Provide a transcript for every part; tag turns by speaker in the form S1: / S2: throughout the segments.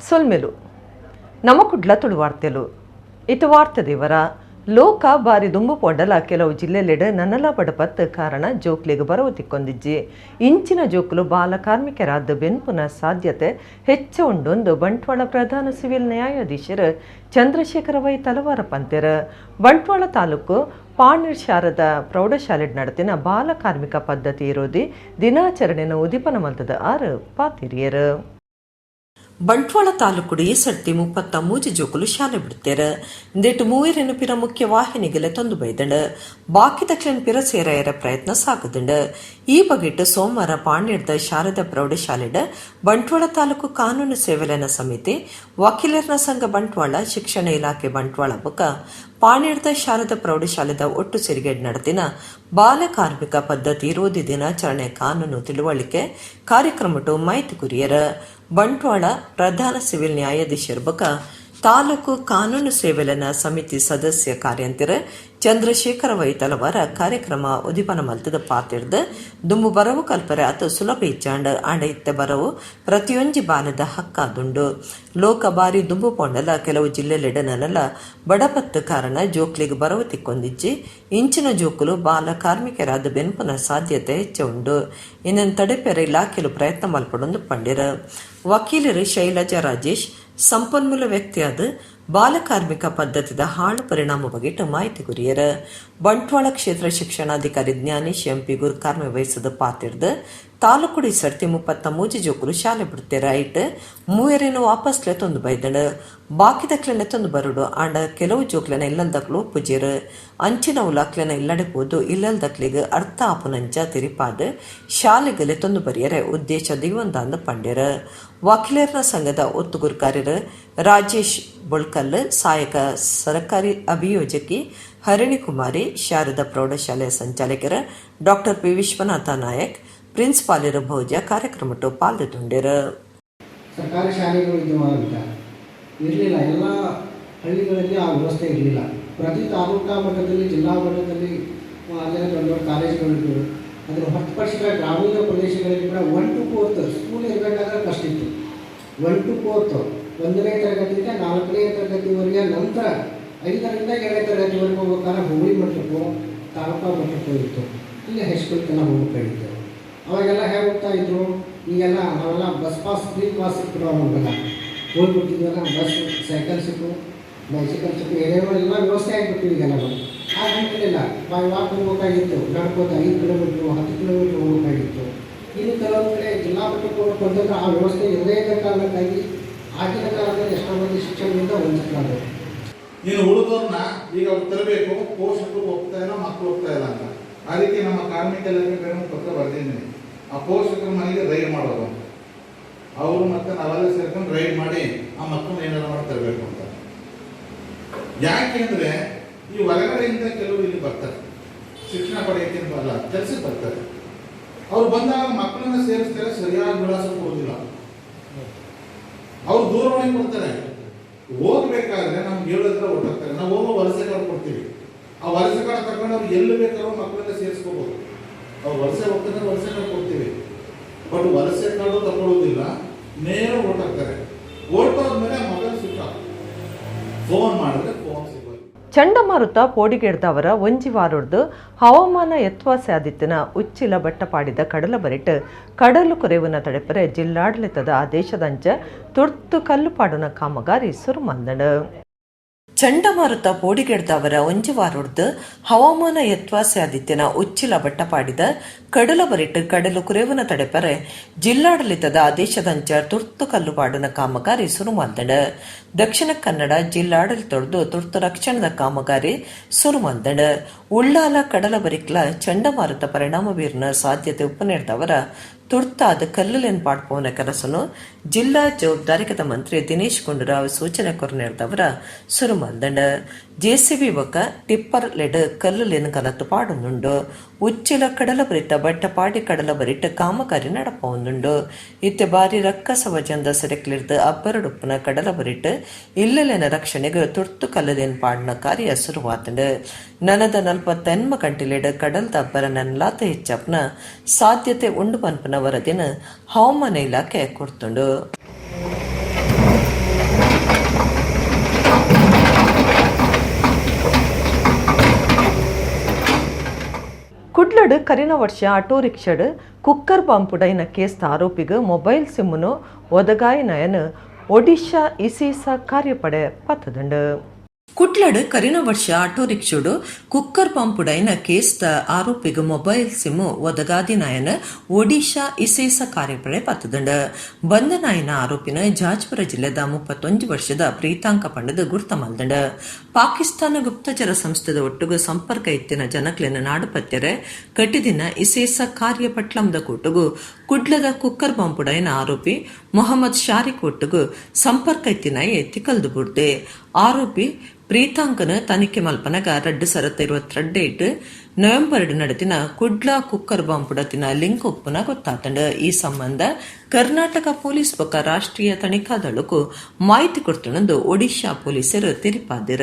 S1: ಸೊಲ್ಮೆಲು ನಮ್ಮ ಕುಡ್ಲ ತುಳು ವಾರ್ತೆಲು ಇತ ವಾರ್ತೆ ದೇವರ ಲೋಕ ಬಾರಿ ದುಂಬು ಪೊಂಡಲ ಕೆಲವು ಜಿಲ್ಲೆಲೆಡ್ ನನ್ನಲ ಬಡಪತ್ ಕಾರಣ ಜೋಕ್ಲಿಗೆ ಬರವತಿಕ್ಕೊಂದಿಜ್ಜಿ ಇಂಚಿನ ಜೋಕ್ಲು ಬಾಲ ಕಾರ್ಮಿಕರಾದ ಬೆನ್ಪುನ ಸಾಧ್ಯತೆ ಹೆಚ್ಚ ಉಂಡೊಂದು ಬಂಟ್ವಾಳ ಪ್ರಧಾನ ಸಿವಿಲ್ ನ್ಯಾಯಾಧೀಶರು ಚಂದ್ರಶೇಖರ ವೈ ತಲವಾರ ಪಂತೆರ್ ಬಂಟ್ವಾಳ ತಾಲೂಕು ಪಾಣೀರ್ ಶಾರದ ಪ್ರೌಢಶಾಲೆ ನಡತಿನ ಬಾಲ ಕಾರ್ಮಿಕ ಪದ್ಧತಿ ಇರೋದಿ ದಿನಾಚರಣೆನ ಉದಿಪನ ಮಲ್ತದ ಆರು ಪಾತಿರಿಯರು ಬಂಟ್ವಾಳ ತಾಲೂಕುಡು ಈ ಸರ್ತಿ 33 ಜೋಕುಲು ಶಾಲೆ ಬಿಡ್ತೇರ ಇಂದೇಟು ಮೂವರೇನು ಪಿರ ಮುಖ್ಯ ವಾಹಿನಿಗೆಲೆ ತಂದು ಬೈದಂಡ ಬಾಕಿ ತಕ್ಷಣ ಪಿರ ಸೇರಾಯರ ಪ್ರಯತ್ನ ಸಾಗುದಂಡ ಈ ಬಗೆಟ್ ಸೋಮವಾರ ಪಾಣೀರ್ದ ಶಾರದಾ ಪ್ರೌಢಶಾಲೆಡ ಬಂಟ್ವಾಳ ತಾಲೂಕು ಕಾನೂನು ಸೇವೆಲನ ಸಮಿತಿ ವಕೀಲರನ ಸಂಘ ಬಂಟ್ವಾಳ ಶಿಕ್ಷಣ ಇಲಾಖೆ ಬಂಟ್ವಾಳ ಬುಕ ಪಾಣೀರ್ದ ಶಾರದಾ ಪ್ರೌಢಶಾಲೆದ ಒಟ್ಟು ಸೇರಿಗೆ ನಡತಿನ ಬಾಲ ಕಾರ್ಮಿಕ ಪದ್ಧತಿ ವಿರೋಧಿ ದಿನಾಚರಣೆ ಕಾನೂನು ತಿಳುವಳಿಕೆ ಕಾರ್ಯಕ್ರಮಟು ಮಾಹಿತಿ ಕುರಿಯರ ಬಂಟ್ವಾಳ ಪ್ರಧಾನ ಸಿವಿಲ್ ನ್ಯಾಯಾಧೀಶರ ಬಕ ತಾಲೂಕು ಕಾನೂನು ಸೇವೆಲನ ಸಮಿತಿ ಸದಸ್ಯ ಕಾರ್ಯಂತರ ಚಂದ್ರಶೇಖರ ವೈ ತಲವಾರ ಕಾರ್ಯಕ್ರಮ ಉದಿಪನ ಮಲ್ತದ ಪಾತಿರ್ದ ದುಂಬು ಬರವು ಕಲ್ಪರೆ ಅತ ಸುಲಭ ಇಚ್ಚಾಂಡ ಆಂಡ ಇತ್ತೆ ಬರವು ಪ್ರತಿಯೊಂಜಿ ಬಾಲದ ಹಕ್ಕಾದುಂಡು ಲೋಕ ಬಾರಿ ದುಂಬು ಪೊಂಡಲ ಕೆಲವು ಜಿಲ್ಲೆಲೆಡನಲ್ಲ ಬಡಪತ್ತು ಕಾರಣ ಜೋಕ್ಲಿಗೆ ಬರವು ತಿಕ್ಕೊಂದಿಜ್ಜಿ ಇಂಚಿನ ಜೋಕುಲು ಬಾಲ ಕಾರ್ಮಿಕರಾದ ಬೆನ್ಪುನ ಸಾಧ್ಯತೆ ಹೆಚ್ಚ ಉಂಡು ಇನ್ನೊಂದು ತಡೆಪೆರ ಇಲಾಖೆಲು ಪ್ರಯತ್ನ ಮಲ್ಪಡೊಂದು ಪಂಡಿರ ವಕೀಲರು ಶೈಲಜಾ ರಾಜೇಶ್ ಸಂಪನ್ಮೂಲ ವ್ಯಕ್ತಿಯಾದ ಬಾಲ ಕಾರ್ಮಿಕ ಪದ್ಧತಿದ ಹಾಳು ಪರಿಣಾಮ ಬಗೆಟ್ ಮಾಹಿತಿ ಕುರಿಯರ ಬಂಟ್ವಾಳ ಕ್ಷೇತ್ರ ಶಿಕ್ಷಣಾಧಿಕಾರಿ ಜ್ಞಾನೇಶ್ ಎಂಪಿ ಗುರುಕಾರ್ಮೆ ವಹಿಸದ ಪಾತಿರ್ದ ತಾಲೂಕುಡಿ ಸರ್ತಿ 33 ಜೋಕುಲು ಶಾಲೆ ಬಿಡ್ತೇರ ಐಟ್ ಮೂವರೇನು ವಾಪಸ್ಲೆ ತಂದು ಬೈದಣ ಬಾಕಿ ದಕ್ಲೆನೆ ತಂದು ಬರುಡು ಆಂಡ ಕೆಲವು ಜೋಕ್ಲೆನ ಇಲ್ಲಲ್ದಕ್ಲು ಪುಜೇರು ಅಂಚಿನ ಉಲಾಕ್ಲೆನ ಇಲ್ಲಡೆಪೋದು ಇಲ್ಲಲ್ದಕ್ಲಿಗೆ ಅರ್ಥ ಆಪುನಂಚ ತಿರಿಪಾದ ಶಾಲೆಗಲೆ ತಂದು ಬರಿಯರೆ ಉದ್ದೇಶ ದಿವಂದಾಂದ ಪಂಡ್ಯರ ವಕೀಲರನ ಸಂಘದ ಒತ್ತುಗುರುಕಾರ್ಯರು ರಾಜೇಶ್ ಬೊಳ್ಕಲ್ ಸಹಾಯಕ ಸರ್ಕಾರಿ ಅಭಿಯೋಜಕಿ ಹರಿಣಿಕುಮಾರಿ ಶಾರದಾ ಪ್ರೌಢಶಾಲೆಯ ಸಂಚಾಲಕರ ಡಾಕ್ಟರ್ ಪಿ ವಿಶ್ವನಾಥ ನಾಯಕ್ ಪ್ರಿನ್ಸಿಪಾಲರ ಭೋಜ ಕಾರ್ಯಕ್ರಮಟ್ಟು ಪಾಲ್ಗೊಂಡಿರು.
S2: ಸರ್ಕಾರಿ ಶಾಲೆಗಳು ಇರಲಿಲ್ಲ, ಎಲ್ಲ ಹಳ್ಳಿಗಳಲ್ಲಿ ಆ ವ್ಯವಸ್ಥೆ ಇರಲಿಲ್ಲ. ಪ್ರತಿ ತಾಲೂಕಾ ಮಟ್ಟದಲ್ಲಿ ಜಿಲ್ಲಾ ಮಟ್ಟದಲ್ಲಿ ಅಲ್ಲೆಲ್ಲ ದೊಡ್ಡ ದೊಡ್ಡ ಕಾಲೇಜುಗಳಿದ್ದು ಅದನ್ನು ಹೊರತುಪಡಿಸಿದ ಗ್ರಾಮೀಣ ಪ್ರದೇಶಗಳಲ್ಲಿ ಕೂಡ 1 to 4 ಸ್ಕೂಲ್ ಇರಬೇಕಾದ್ರೆ ಕಷ್ಟ ಇತ್ತು. 1 to 4 1ನೇ ತರಗತಿಯಿಂದ 4ನೇ ತರಗತಿವರೆಗೆ, ನಂತರ 5ರಿಂದ 7ನೇ ತರಗತಿವರೆಗೆ ಹೋಗ್ಬೇಕಾದ್ರೆ ಹೋಬಳಿ ಮಟ್ಟಕ್ಕೂ ತಾಲೂಕಾ ಮಟ್ಟಕ್ಕೂ ಇತ್ತು. ಇಲ್ಲಿ ಹೈಸ್ಕೂಲ್ಗೆಲ್ಲ ಹೋಗ್ಬೇಕಾಗಿತ್ತು. ಅವಾಗೆಲ್ಲ ಹೇಗೆ ಹೋಗ್ತಾ ಇದ್ರು, ಈಗೆಲ್ಲ ನಾವೆಲ್ಲ ಬಸ್ ಪಾಸ್ ಫ್ರೀ ಪಾಸ್ ಸಿಕ್ಕಿದ್ರು. ಅವಾಗೆಲ್ಲ ಹೋಗ್ಬಿಟ್ಟಿದ್ವಲ್ಲ, ಬಸ್ ಸೈಕಲ್ ಸಿಕ್ಕು, ಬೈಸಿಕಲ್ ಸಿಕ್ಕು, ಏನೇನೋ ಎಲ್ಲ ವ್ಯವಸ್ಥೆ ಆಗಿಬಿಟ್ಟು ಈಗೆಲ್ಲ. ಆ ಹಂಗಿರಲಿಲ್ಲ, ವಾಕ್ ಹೋಗ್ಬೇಕಾಗಿತ್ತು, ನಡ್ಕೋತ 5 ಕಿಲೋಮೀಟ್ರು 10 ಕಿಲೋಮೀಟ್ರ್ ಹೋಗ್ಬೇಕಾಗಿತ್ತು. ಇನ್ನು ಕೆಲವೊಂದು ಕಡೆ ಜಿಲ್ಲಾ ಮಟ್ಟಕ್ಕೆ ಹೋಗ್ಬೇಕು ಅಂತಂದ್ರೆ ಆ ವ್ಯವಸ್ಥೆ ಇರದೇ ಇದ್ದ ಕಾರಣಕ್ಕಾಗಿ ಆಗಿನ ಕಾಲದಲ್ಲಿ ಎಷ್ಟೋ ಮಂದಿ ಶಿಕ್ಷಣದಿಂದ ವಂಚಿತರಾದರು.
S3: ನೀನು ಹುಡುಗರನ್ನ ಈಗ ಅವ್ರು ತರಬೇಕು, ಪೋಷಕರು ಹೋಗ್ತಾ ಇಲ್ಲ, ಮಕ್ಕಳು ಹೋಗ್ತಾ ಇಲ್ಲ ಅಂತ. ಅದಕ್ಕೆ ನಮ್ಮ ಕಾರ್ಮಿಕ ಇಲಾಖೆ ಬೇರೆ ಪತ್ರ ಬರೆದಿದ್ದೀನಿ. ಆ ಪೋಷಕರ ಮನೆಗೆ ರೈಡ್ ಮಾಡೋದು, ಅವರು ಮತ್ತೆ ನಾವೆಲ್ಲ ಸೇರ್ಕೊಂಡು ರೈಡ್ ಮಾಡಿ ಆ ಮಕ್ಕಳನ್ನ ಏನಾರ ಮಾಡಿ ತರಬೇಕು ಅಂತ. ಯಾಕೆ ಅಂದರೆ ಈ ಹೊರಗಡೆಯಿಂದ ಕೆಲವರು ಇಲ್ಲಿ ಬರ್ತಾರೆ, ಶಿಕ್ಷಣ ಪಡೆಯೋಕೆ ಬರಲ್ಲ, ಕೆಲಸಕ್ಕೆ ಬರ್ತಾರೆ. ಅವ್ರು ಬಂದಾಗ ಮಕ್ಕಳನ್ನ ಸೇರಿಸ್ತಾರೆ, ಸರಿಯಾದ ವಿಳಾಸ ಕೊಡೋದಿಲ್ಲ, ಅವ್ರು ದೂರವಾಣಿ ಕೊಡ್ತಾರೆ. ಹೋಗ್ಬೇಕಾದ್ರೆ ನಮ್ಗೆ ಹೇಳೋದ್ರ ಹೊರಟಾಗ್ತಾರೆ. ನಾವು ಹೋಗೋ ವಲಸೆ ಕಾರ್ಡ್ ಕೊಡ್ತೀವಿ. ಆ ವಲಸೆ ಕಾರ್ಡ್ ತಗೊಂಡು ಅವ್ರು ಎಲ್ಲಿ ಬೇಕಾದ್ರೂ ಮಕ್ಕಳನ್ನ ಸೇರಿಸ್ಕೋಬಹುದು. ಅವ್ರು ವಲಸೆ ಹೋಗ್ತಾರೆ, ವಲಸೆ ಕಾರ್ಡ್ ಕೊಡ್ತೀವಿ. ಬಟ್ ವಲಸೆ ಕಾರ್ಡು ತಗೊಳ್ಳೋದಿಲ್ಲ, ನೇರ ಹೊರಟಾಗ್ತಾರೆ. ಹೊರಟೋದ್ಮೇಲೆ ಮೊಬೈಲ್ ಸ್ವಿಚ್ ಆಫ್, ಫೋನ್ ಮಾಡಿದ್ರೆ ಫೋನ್ ಸಿಗೋದು.
S1: ಚಂಡಮಾರುತ ಪೋಡಿಗೆಡ್ದವರ ಒಂಜಿ ವಾರದ್ದು ಹವಾಮಾನ ಯತ್ವಾಸೆ ಆದಿತ್ತಿನ ಉಚ್ಚಿಲ ಬಟ್ಟಪಾಡಿದ ಕಡಲ ಬರಿಟ್ ಕಡಲು ಕೊರೆವನ ತಡೆಪರೆ ಜಿಲ್ಲಾಡಳಿತದ ಆದೇಶದಂಚ ತುರ್ತು ಕಲ್ಲುಪಾಡುನ ಕಾಮಗಾರಿ ಸುರುಮಂದಣ. ಚಂಡಮಾರುತ ಪೋಡಿಗೆಡ್ದವರ ಒಂಜಿ ವಾರದ್ದು ಹವಾಮಾನ ಯತ್ವಾಸೆ ಆದಿತ್ಯನ ಉಚ್ಚಿಲ ಬಟ್ಟಪಾಡಿದ ಕಡಲ ಬರಿಟ್ ಕಡಲು ಕುರೆವನ ತಡೆಪರೆ ಜಿಲ್ಲಾಡಳಿತದ ಆದೇಶದಂಚ ತುರ್ತು ಕಲ್ಲುಪಾಡುನ ಕಾಮಗಾರಿ ಸುರುಮಂದಣ. ದಕ್ಷಿಣ ಕನ್ನಡ ಜಿಲ್ಲಾಡಳಿತದ್ದು ತುರ್ತು ರಕ್ಷಣದ ಕಾಮಗಾರಿ ಸುರುಮಂದಣ. ಉಳ್ಳಾಲ ಕಡಲ ಬರಿಕ್ಲ ಚಂಡಮಾರುತ ಪರಿಣಾಮ ಬೀರಿನ ಸಾಧ್ಯತೆ ಉಪನಿರ್ದವರ ತುರ್ತಾದ ಕಲ್ಲುಲೆನ್ ಪಾಡ್ಪೋನ ಕೆಲಸನು ಜಿಲ್ಲಾ ಜವಾಬ್ದಾರಿಕದ ಮಂತ್ರಿ ದಿನೇಶ್ ಗುಂಡೂರಾವ್ ಸೂಚನೆ ಕೊರನೇರ್ದವರ ಸುರುಮಂದಣ. ಜೆಸಿಬಿ ಬೊಕ್ಕ ಟಿಪ್ಪರ್ ಲೆಡ್ ಕಲ್ಲುಲೆನ್ ಕಲತ್ತು ಪಾಡುನುಂಡು. ಉಚ್ಚಿಲ ಕಡಲ ಬರಿತ ಬಟ್ಟಪಾಡಿ ಕಡಲ ಬರಿಟ್ ಕಾಮಗಾರಿ ನಡಪೊಂದುಂಡು. ಇತ್ತೆ ಬಾರಿ ರಕ್ಕಸ ವಜಂದ ಸೆರೆಕ್ಲಿರ್ದ ಅಬ್ಬರಡುಪ್ಪನ ಕಡಲ ಬರಿಟ್ ಇಲ್ಲೆಲೆನ ರಕ್ಷಣೆಗೆ ತುರ್ತು ಕಲ್ಲುಲೆನ್ ಪಾಡ್ನ ಕಾರ್ಯ ಶುರುವಾತಂಡು. ನನದ 40 ಗಂಟೆಲೆಡ್ ಕಡಲ್ದ ಅಬ್ಬರ ನನ್ಲಾತ ಹೆಚ್ಚಪ್ನ ಸಾಧ್ಯತೆ ಉಂಡು ಪನ್ಪನ ವರದಿನ ಹವಾಮಾನ ಇಲಾಖೆ ಕೊಡ್ತುಂಡು. ಕರಿನ ವರ್ಷ ಆಟೋ ರಿಕ್ಷಾಡ್ ಕುಕ್ಕರ್ ಬಾಂಬ್ ಪುಡೈನ ಕೇಸ್ ಆರೋಪಿಗೆ ಮೊಬೈಲ್ ಸಿಮ್ಮನ್ನು ಒದಗಾಯಿನಯನ ಒಡಿಶಾ ಇಸೀಸ ಕಾರ್ಯಪಡೆ ಪತ್ತದಂಡು ಕುಟ್ಲಡ್ ಕರಿನ ವರ್ಷ ಆಟೋ ರಿಕ್ಷೋಡು ಕುಕ್ಕರ್ ಪಂಪುಡೈನ ಕೇಸ್ದ ಆರೋಪಿಗ ಮೊಬೈಲ್ ಸಿಮ್ ಒದಗಾದಿನಾಯನ ಒಡಿಶಾ ಇಸೇಸ ಕಾರ್ಯಪಡೆ ಪತ್ತದಂಡ ಬಂಧನಾಯನ ಆರೋಪಿನ ಜಾಜ್ಪುರ ಜಿಲ್ಲೆದ 31 ವರ್ಷದ ಪ್ರೀತಾಂಕ ಪಂಡದ ಗುರ್ತ ಮಲ್ದಂಡ ಪಾಕಿಸ್ತಾನ ಗುಪ್ತಚರ ಸಂಸ್ಥೆದ ಒಟ್ಟುಗು ಸಂಪರ್ಕ ಇತ್ತಿನ ಜನಕ್ಲೆನ ನಾಡುಪತ್ಯರೆ ಕಟ್ಟಿದಿನ ಇಸೇಸ ಕಾರ್ಯಪಟ್ಲಂದ ಕೂಟುಗು ಕುಡ್ಲದ ಕುಕ್ಕರ್ ಪಂಪುಡೈನ ಆರೋಪಿ ಮೊಹಮ್ಮದ್ ಶಾರಿಕ್ ಒಟ್ಟುಗು ಸಂಪರ್ಕ ಇತ್ತಿನಾಯಿ ಎತ್ತಿಕಲ್ದು ಬುಡ್ದೆ ಆರೋಪಿ ಪ್ರೀತಾಂಕನ ತನಿಖೆ ಮಲ್ಪನಗ 2022 ನವೆಂಬರ್ ನಡತಿನ ಕುಡ್ಲಾ ಕುಕ್ಕರ್ ಬಾಂಬ್ ಪುಡತಿನ ಲಿಂಕ್ ಉಪ್ಪುನ ಗೊತ್ತಾತಂಡ ಈ ಸಂಬಂಧ ಕರ್ನಾಟಕ ಪೊಲೀಸ್ ಬೊಕ್ಕ ರಾಷ್ಟ್ರೀಯ ತನಿಖಾ ದಳಕ್ಕೂ ಮಾಹಿತಿ ಕೊಡ್ತುಣಂದು ಒಡಿಶಾ ಪೊಲೀಸರು ತಿರಿಪಾದಿರ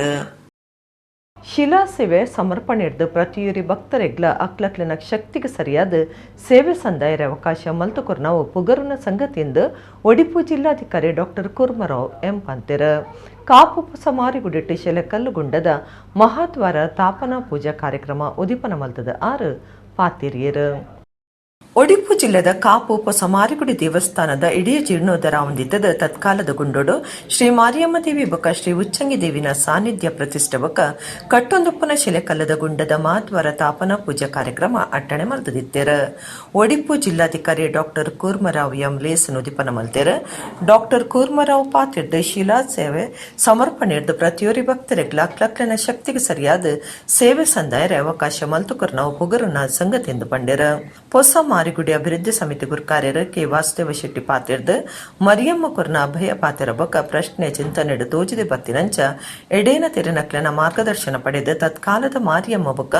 S1: ಶಿಲಾ ಸೇವೆ ಸಮರ್ಪಣೆ ಹಿಡಿದು ಪ್ರತಿಯೊರಿ ಭಕ್ತರೆಗ್ಲ ಅಕ್ಲಕ್ಲನ ಶಕ್ತಿಗೆ ಸರಿಯಾದ ಸೇವೆ ಸಂದಾಯರ ಅವಕಾಶ ಮಲ್ತುಕೊರ್ ನಾವು ಪುಗರುನ ಸಂಗತಿಯಿಂದ ಒಡಿಪು ಜಿಲ್ಲಾಧಿಕಾರಿ ಡಾಕ್ಟರ್ ಕೂರ್ಮರಾವ್ ಎಂ ಪಂತೆರ ಕಾಪು ಸಮಾರಿಗುಡಿಟ್ಟು ಶೆಲೆ ಕಲ್ಲುಗುಂಡದ ಮಹಾದ್ವಾರ ತಾಪನಾ ಪೂಜಾ ಕಾರ್ಯಕ್ರಮ ಉದಿಪನ ಮಲ್ತದ 6 ಪಾತಿರಿಯರು ಒಡಿಪು ಜಿಲ್ಲೆದ ಕಾಪು ಸಮಾರಿಗುಡಿ ದೇವಸ್ಥಾನದ ಇಡೀ ಜೀರ್ಣೋದ್ಧಾರ ಹೊಂದಿದ್ದದ ತತ್ಕಾಲದ ಗುಂಡೋಡು ಶ್ರೀ ಮಾರಿಯಮ್ಮ ದೇವಿ ಬೊಕ್ಕ ಶ್ರೀ ಉಚ್ಚಂಗಿ ದೇವಿನ ಸಾನ್ನಿಧ್ಯ ಪ್ರತಿಷ್ಠೆ ಬೊಕ್ಕ ಕಟ್ಟೊಂದುಪ್ಪನ ಶಿಲೆಕಲ್ಲದ ಗುಂಡದ ಮಹಾದ್ವಾರ ತಾಪನಾ ಪೂಜಾ ಕಾರ್ಯಕ್ರಮ ಅಟ್ಟಣೆ ಮಲ್ತದಿತ್ತೆರ ಒಡಿಪು ಜಿಲ್ಲಾಧಿಕಾರಿ ಡಾಕ್ಟರ್ ಕೂರ್ಮರಾವ್ ಎಂ ಲೇಸನ್ ಉದಿಪನ ಮಲ್ತೆರ ಡಾಕ್ಟರ್ ಕೂರ್ಮರಾವ್ ಪಾತಿರ್ದ ಶಿಲಾ ಸೇವೆ ಸಮರ್ಪಣೆ ಹಿಡಿದು ಪ್ರತಿಯೊರಿ ಭಕ್ತರೆಗ್ಲ ಅಕ್ಲಕ್ಲನ ಶಕ್ತಿಗೆ ಸರಿಯಾದ ಸೇವೆ ಸಂದಾಯರ ಅವಕಾಶ ಮಲ್ತುಕರ್ ನಾವು ಪುಗರುನ ಸಂಗತಿಯಿಂದ ಪಂಡೆರ ಹೊಸ ಮಾರಿಗುಡಿ ಅಭಿವೃದ್ಧಿ ಸಮಿತಿ ಗುರ್ಕಾರ್ಯರ ಕೆ ವಾಸುದೇವ ಶೆಟ್ಟಿ ಪಾತಿರ್ದ ಮರಿಯಮ್ಮ ಕುರ್ನ ಅಭಯ ಪಾತಿರ ಬೊಕ್ಕ ಪ್ರಶ್ನೆ ಚಿಂತನೆ ತೋಜಿದೆ ಬತ್ತಿನಂಚ ಎಡೇನ ತೆರೆನಕ್ಲನ ಮಾರ್ಗದರ್ಶನ ಪಡೆದ ತತ್ಕಾಲದ ಮಾರಿಯಮ್ಮ ಬೊಕ್ಕ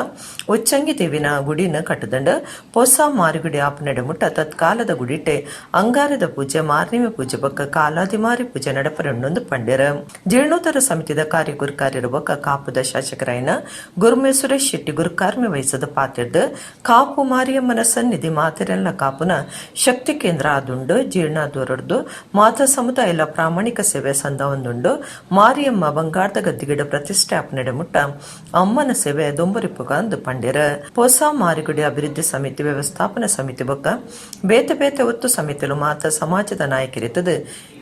S1: ಉಚ್ಚಂಗಿ ದೇವಿನ ಗುಡಿನ ಕಟ್ಟದಂಡ ಹೊಸ ಮಾರಿಗುಡಿ ಆಪನಡೆ ಮುಟ್ಟ ತತ್ಕಾಲದ ಗುಡಿಟೆ ಅಂಗಾರದ ಪೂಜೆ ಮಾರ್ನಿಮೆ ಪೂಜೆ ಬೊಕ್ಕ ಕಾಲಾದಿಮಾರಿ ಪೂಜೆ ನಡಪರಣ್ಣೊಂದು ಪಂಡ್ಯರ ಜೀರ್ಣೋದ್ಧಾರ ಸಮಿತಿದ ಕಾರ್ಯ ಗುರ್ಕಾರ್ಯರ ಬೊಕ್ಕ ಕಾಪುದ ಶಾಸಕರಾಯನ ಗುರುಮೆ ಸುರೇಶ್ ಶೆಟ್ಟಿ ಗುರುಕಾರ್ಮೆ ವಹಿಸದ ಪಾತಿರ್ದ ಕಾಪು ಮಾರಿಯಮ್ಮನ ಸನ್ನಿಧಿ ಮಾತೆರೆಲ್ಲ ಕಾಪುನ ಶಕ್ತಿ ಕೇಂದ್ರ ಆದುಂಡು ಜೀರ್ಣ ದೊರಡ್ದು ಮಾತಾ ಸಮುದಾಯಲ ಪ್ರಾಮಾಣಿಕ ಸೇವೆ ಸಂದ ಒಂದುಂಡು ಮಾರಿಯಮ್ಮ ಬಂಗಾರದ ಗದ್ದಿಗಿಡ ಪ್ರತಿಷ್ಠಾಪನೆ ಮುಟ್ಟ ಅಮ್ಮನ ಸೇವೆ ದೊಂಬರಿಪುಗ ಅಂದು ಪಂಡ್ಯರ ಹೊಸ ಮಾರಿಗುಡಿ ಅಭಿವೃದ್ಧಿ ಸಮಿತಿ ವ್ಯವಸ್ಥಾಪನಾ ಸಮಿತಿ ಬೊಕ್ಕ ಬೇತೆ ಬೇತೆ ಒತ್ತು ಸಮಿತಿಲು ಮಾತಾ ಸಮಾಜದ ನಾಯಕರಿತದ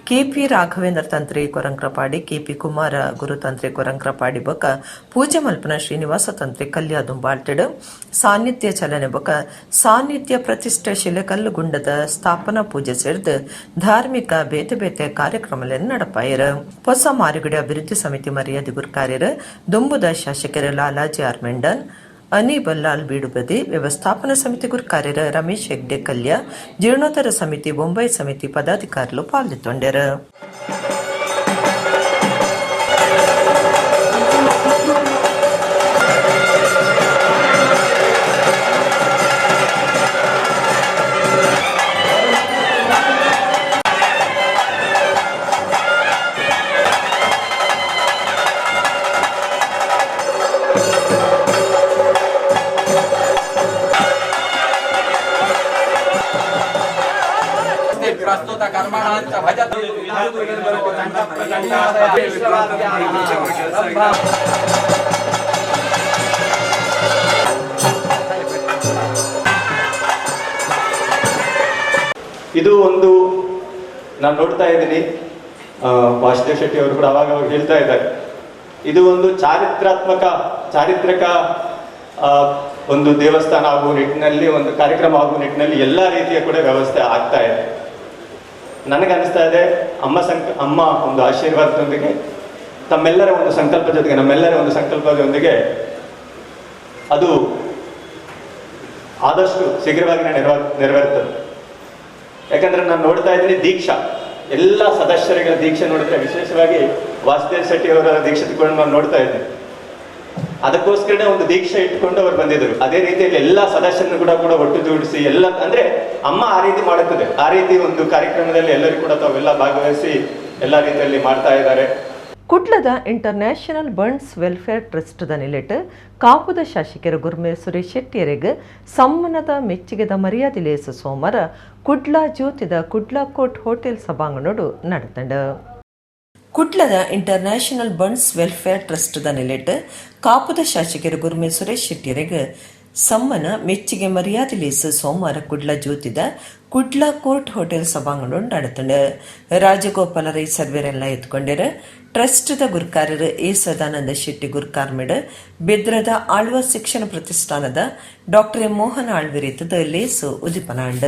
S1: ಕೆಪಿ ರಾಘವೇಂದ್ರ ತಂತ್ರಿ ಕೊರಂಕ್ರಪಾಡಿ ಕೆಪಿ ಕುಮಾರ ಗುರು ತಂತ್ರಿ ಕೊರಂಕ್ರಪಾಡಿ ಬೊಕ್ಕ ಪೂಜೆ ಮಲ್ಪನ ಶ್ರೀನಿವಾಸ ತಂತ್ರಿ ಕಲ್ಯಾದುಂಬಾಳ್ತೆಡು ಸಾನ್ನಿಧ್ಯ ಚಲನೆ ಬೊಕ್ಕ ಸಾನ್ನಿಧ್ಯ ಪ್ರತಿಷ್ಠೆ ಶಿಲೆಕಲ್ಲು ಗುಂಡದ ಸ್ಥಾಪನಾ ಪೂಜೆ ಸೇರಿದ ಧಾರ್ಮಿಕ ಬೇತೆ ಬೇತೆ ಕಾರ್ಯಕ್ರಮಗಳನ್ನು ನಡಪಾಯರ ಹೊಸ ಮಾರಿಗುಡಿ ಅಭಿವೃದ್ಧಿ ಸಮಿತಿ ಮರ್ಯಾದೆ ಗುರ್ಕಾರ್ಯರ ದುಂಬುದ ಶಾಸಕರ ಲಾಲಾಜಿ ಆರ್ಮೆಂಡನ್ ಅನಿ ಬಲ್ಲಾಲ್ ಬೀಡುಬದಿ ವ್ಯವಸ್ಥಾಪನಾ ಸಮಿತಿ ಗುರ್ಕಾರ್ಯರ ರಮೇಶ್ ಹೆಗ್ಡೆ ಕಲ್ಯ ಜೀರ್ಣೋದ್ಧಾರ ಸಮಿತಿ ಬೊಂಬೈ ಸಮಿತಿ ಪದಾಧಿಕಾರಿಗಳು ಪಾಲ್ಗೊಂಡರ
S4: ಪ್ರಸ್ತುತ ಕರ್ಮಣಾಂತ ಭಜತ
S5: ಇದು ಒಂದು ನಾನು ನೋಡ್ತಾ ಇದ್ದೀನಿ ವಾಸುದೇವ್ ಶೆಟ್ಟಿ ಅವರು ಕೂಡ ಅವಾಗ ಹೇಳ್ತಾ ಇದ್ದಾರೆ ಇದು ಒಂದು ಚಾರಿತ್ರಿಕ ಒಂದು ದೇವಸ್ಥಾನ ಆಗುವ ನಿಟ್ಟಿನಲ್ಲಿ ಒಂದು ಕಾರ್ಯಕ್ರಮ ಆಗುವ ನಿಟ್ಟಿನಲ್ಲಿ ಎಲ್ಲ ರೀತಿಯ ಕೂಡ ವ್ಯವಸ್ಥೆ ಆಗ್ತಾ ಇದೆ. ನನಗನ್ನಿಸ್ತಾ ಇದೆ ಅಮ್ಮ ಒಂದು ಆಶೀರ್ವಾದದೊಂದಿಗೆ ತಮ್ಮೆಲ್ಲರ ಒಂದು ಸಂಕಲ್ಪ ಜೊತೆಗೆ ನಮ್ಮೆಲ್ಲರ ಒಂದು ಸಂಕಲ್ಪದೊಂದಿಗೆ ಅದು ಆದಷ್ಟು ಶೀಘ್ರವಾಗಿ ನೆರವೇರ್ತದೆ. ಯಾಕಂದ್ರೆ ನಾನು ನೋಡ್ತಾ ಇದ್ದೀನಿ ದೀಕ್ಷಾ ಎಲ್ಲ ಸದಸ್ಯರಿಗಳ ದೀಕ್ಷೆ ನೋಡಿದ್ರೆ ವಿಶೇಷವಾಗಿ ವಾಸುದೇವ್ ಶೆಟ್ಟಿ ಅವರ ದೀಕ್ಷೆ ತಗೊಂಡು ನಾನು ನೋಡ್ತಾ ಇದ್ದೀನಿ. ಅದಕ್ಕೋಸ್ಕರನೇ ಒಂದು ದೀಕ್ಷೆ ಇಟ್ಕೊಂಡು ಅವರು ಬಂದಿದ್ರು. ಅದೇ ರೀತಿಯಲ್ಲಿ ಎಲ್ಲ ಸದಸ್ಯರನ್ನು ಕೂಡ ಒಟ್ಟು ಜೋಡಿಸಿ ಎಲ್ಲ ಅಂದ್ರೆ ಅಮ್ಮ ಆ ರೀತಿ ಮಾಡುತ್ತದೆ. ಆ ರೀತಿ ಒಂದು ಕಾರ್ಯಕ್ರಮದಲ್ಲಿ ಎಲ್ಲರೂ ಕೂಡ ತಾವೆಲ್ಲ ಭಾಗವಹಿಸಿ ಎಲ್ಲ ರೀತಿಯಲ್ಲಿ ಮಾಡ್ತಾ ಇದ್ದಾರೆ.
S1: ಕುಡ್ಲದ ಇಂಟರ್ನ್ಯಾಷನಲ್ ಬರ್ನ್ಸ್ ವೆಲ್ಫೇರ್ ಟ್ರಸ್ಟ್ದ ನಿಲೆಟ್ ಕಾಪುದ ಶಾಸಕರ ಗುರುಮೆ ಸುರೇಶ್ ಶೆಟ್ಟಿಯರಿಗೆ ಸಮ್ಮನದ ಮೆಚ್ಚುಗೆದ ಮರ್ಯಾದೆ ಲೇಸು ಸೋಮವಾರ ಕುಡ್ಲ ಜ್ಯೋತಿದ ಕುಡ್ಲಾ ಕೋಟ್ ಹೋಟೆಲ್ ಸಭಾಂಗಣೋಡು ನಡೆತಂಡ. ಕುಡ್ಲದ ಇಂಟರ್ನ್ಯಾಷನಲ್ ಬರ್ನ್ಸ್ ವೆಲ್ಫೇರ್ ಟ್ರಸ್ಟ್ದ ನಿಲೆಟ್ ಕಾಪುದ ಶಾಸಕರ ಗುರುಮೆ ಸುರೇಶ್ ಶೆಟ್ಟಿಯರಿಗೆ ಸಮ್ಮನ ಮೆಚ್ಚಿಗೆ ಮರ್ಯಾದೆ ಲೇಸು ಸೋಮವಾರ ಕುಡ್ಲ ಜ್ಯೋತಿದ ಕುಡ್ಲ ಕೋರ್ಟ್ ಹೋಟೆಲ್ ಸಭಾಂಗಣ ನಡೆತಂಡು ರಾಜಗೋಪಾಲ ರೈ ಸರ್ವೇರೆಲ್ಲ ಎತ್ಕೊಂಡಿರ ಟ್ರಸ್ಟ್ದ ಗುರ್ಕಾರರು ಎ ಸದಾನಂದ ಶೆಟ್ಟಿ ಗುರ್ಕಾರ್ಮಿಡ್ ಬೆದ್ರದ ಆಳ್ವ ಶಿಕ್ಷಣ ಪ್ರತಿಷ್ಠಾನದ ಡಾಕ್ಟರ್ ಎಂ ಮೋಹನ ಆಳ್ವಿರಿತದ ಲೇಸು ಉದಿಪನಾಂಡ್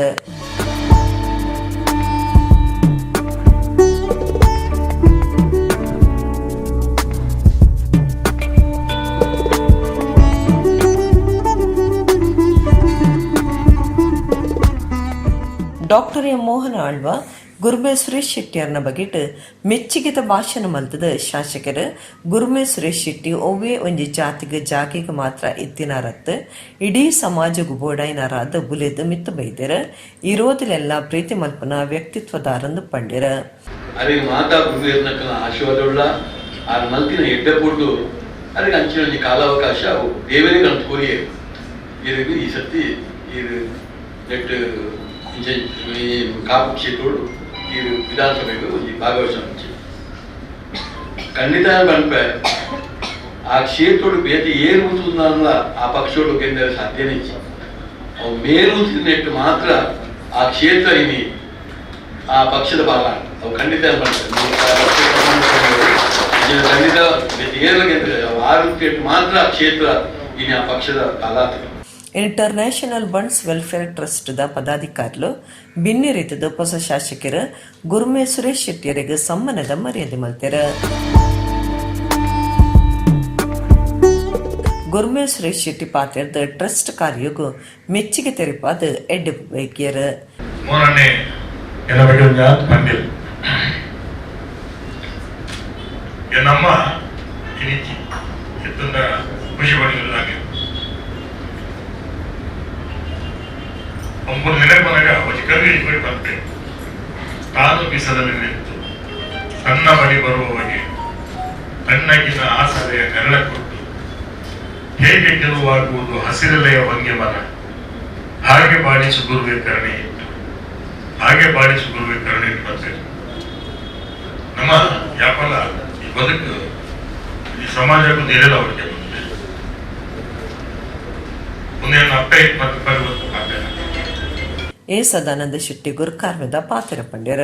S1: ಡಾಕ್ಟರ್ ಎಂ ಮೋಹನ ಆಳ್ವ ಗುರುಮೆ ಸುರೇಶ್ ಶೆಟ್ಟಿಯರ್ನ ಬಗೆಟ್ ಮೆಚ್ಚಿಗೆದ ಭಾಷಣ ಮಲ್ತದ ಶಾಸಕರು ಗುರುಮೆ ಸುರೇಶ್ ಶೆಟ್ಟಿ ಒವ್ವೇ ಒಂಜಿ ಜಾತಿಗೆ ಜಾಗಿಗೆ ಮಾತ್ರ ಇತ್ತಿನಾರತ್ ಇಡೀ ಸಮಾಜಗೂ ಬೋಡಾಯಿನಾರಾದ ಬುಲೆದು ಮಿತ್ತು ಬೈದರ ಇರೋದಿಲೆಲ್ಲ ಪ್ರೀತಿ ಮಲ್ಪನ ವ್ಯಕ್ತಿತ್ವದಾರಂದು ಪಂಡಿರ
S6: ಅರಿಗೆ ಮಾತಾ ಗುರುವಿರ್ನಕ್ಕನ ಆಶೀರ್ವಾದವುಳ್ಳ ಆ ಮಲ್ತಿನ ಎಡ್ಡೆ ಪುಡ್ದು ಅದಕ್ಕೆ ಅಂಚಿನ ಕಾಲಾವಕಾಶ ದೇವರೇ ಕಂಡುಕೊರಿಯೇ ಇದಕ್ಕೆ ಈ ಸತಿ ಇದು ನೆಟ್ ಕಾಪು ಕ್ಷೇತ್ರಗಳು ಈ ವಿಧಾನಸಭೆಗೆ ಒಂದು ಭಾಗವಹಿಸಿ ಖಂಡಿತ ಬಂದ್ಪೆ ಆ ಕ್ಷೇತ್ರಗಳು ಬೇರೆ ಏನು ಅಂದ ಆ ಪಕ್ಷಗಳು ಗೆಂದರೆ ಸಾಧ್ಯನೇ ಅವು ಮೇಲು ನೆಟ್ಟು ಮಾತ್ರ ಆ ಕ್ಷೇತ್ರ ಇನಿ ಆ ಪಕ್ಷದ ಭಾಗ ಅವು ಖಂಡಿತ ಖಂಡಿತ ಏನು ಗೆಂದರೆ ಅವು ಆರೋಗ್ಯ ಮಾತ್ರ ಆ ಕ್ಷೇತ್ರ ಇನಿ ಆ ಪಕ್ಷದ ಕಾಲ
S1: ಇಂಟರ್ನ್ಯಾಷನಲ್ ಬಂಡ್ಸ್ ವೆಲ್ಫೇರ್ ಟ್ರಸ್ಟ್ದ ಪದಾಧಿಕಾರಿಗಳು ಬಿನ್ನಿರಿತದ ಹೊಸ ಶಾಸಕರು ಗುರುಮೆ ಸುರೇಶ್ ಶೆಟ್ಟಿಯರಿಗೆ ಸಮ್ಮಾನದ ಮರ್ಯಾದೆ ಮಲ್ತಾರ ಗುರುಮೆ ಸುರೇಶ್ ಶೆಟ್ಟಿ ಪಾತ್ರದ ಟ್ರಸ್ಟ್ ಕಾರ್ಯಗೂ ಮೆಚ್ಚುಗೆ ತೆರಪಾದ ಎಡ್ಡೆ ವೈದ್ಯರ
S7: ಖುಷಿ ಪಡಿಸಲಾಗಿದೆ ಒಬ್ಬರು ನೆನಪನಾಗ ಕವಿ ಬಂತೆ ತಾನು ಬಿಸದಲ್ಲಿ ನಿಂತು ತನ್ನ ಬಳಿ ಬರುವವಗೆ ತಣ್ಣಗಿನ ಆಸರೆಯ ನೆರಳ ಕೊಟ್ಟು ಹೇಗೆ ಗೆಲುವಾಗುವುದು ಹಸಿರಲೆಯ ವಂಗೆ ಮನ ಹಾಗೆ ಬಾಳಿಸು ಗುರುವೆ ಕರುಣೆ ಇಟ್ಟು ಹಾಗೆ ಬಾಳಿಸು ಗುರುವೆ ಕರುಣೆ ಇಟ್ಟು ನಮ್ಮ ಯಾಪಲ ಈ ಬದುಕು ಈ ಸಮಾಜಕ್ಕೂ ನೆರೆದ ಅವರಿಗೆ ಬಂದಿದೆ ಮುಂದೆ ಅಪ್ಪ ಮತ್ತು ಪರಿವರ್ತನೆ ಮಾಡ್ತೇನೆ
S1: ಎ ಸದಾನಂದ ಶೆಟ್ಟಿ ಗುರುಕಾರ್ಮಿದ ಪಾತ್ರ ಪಂಡ್ಯರ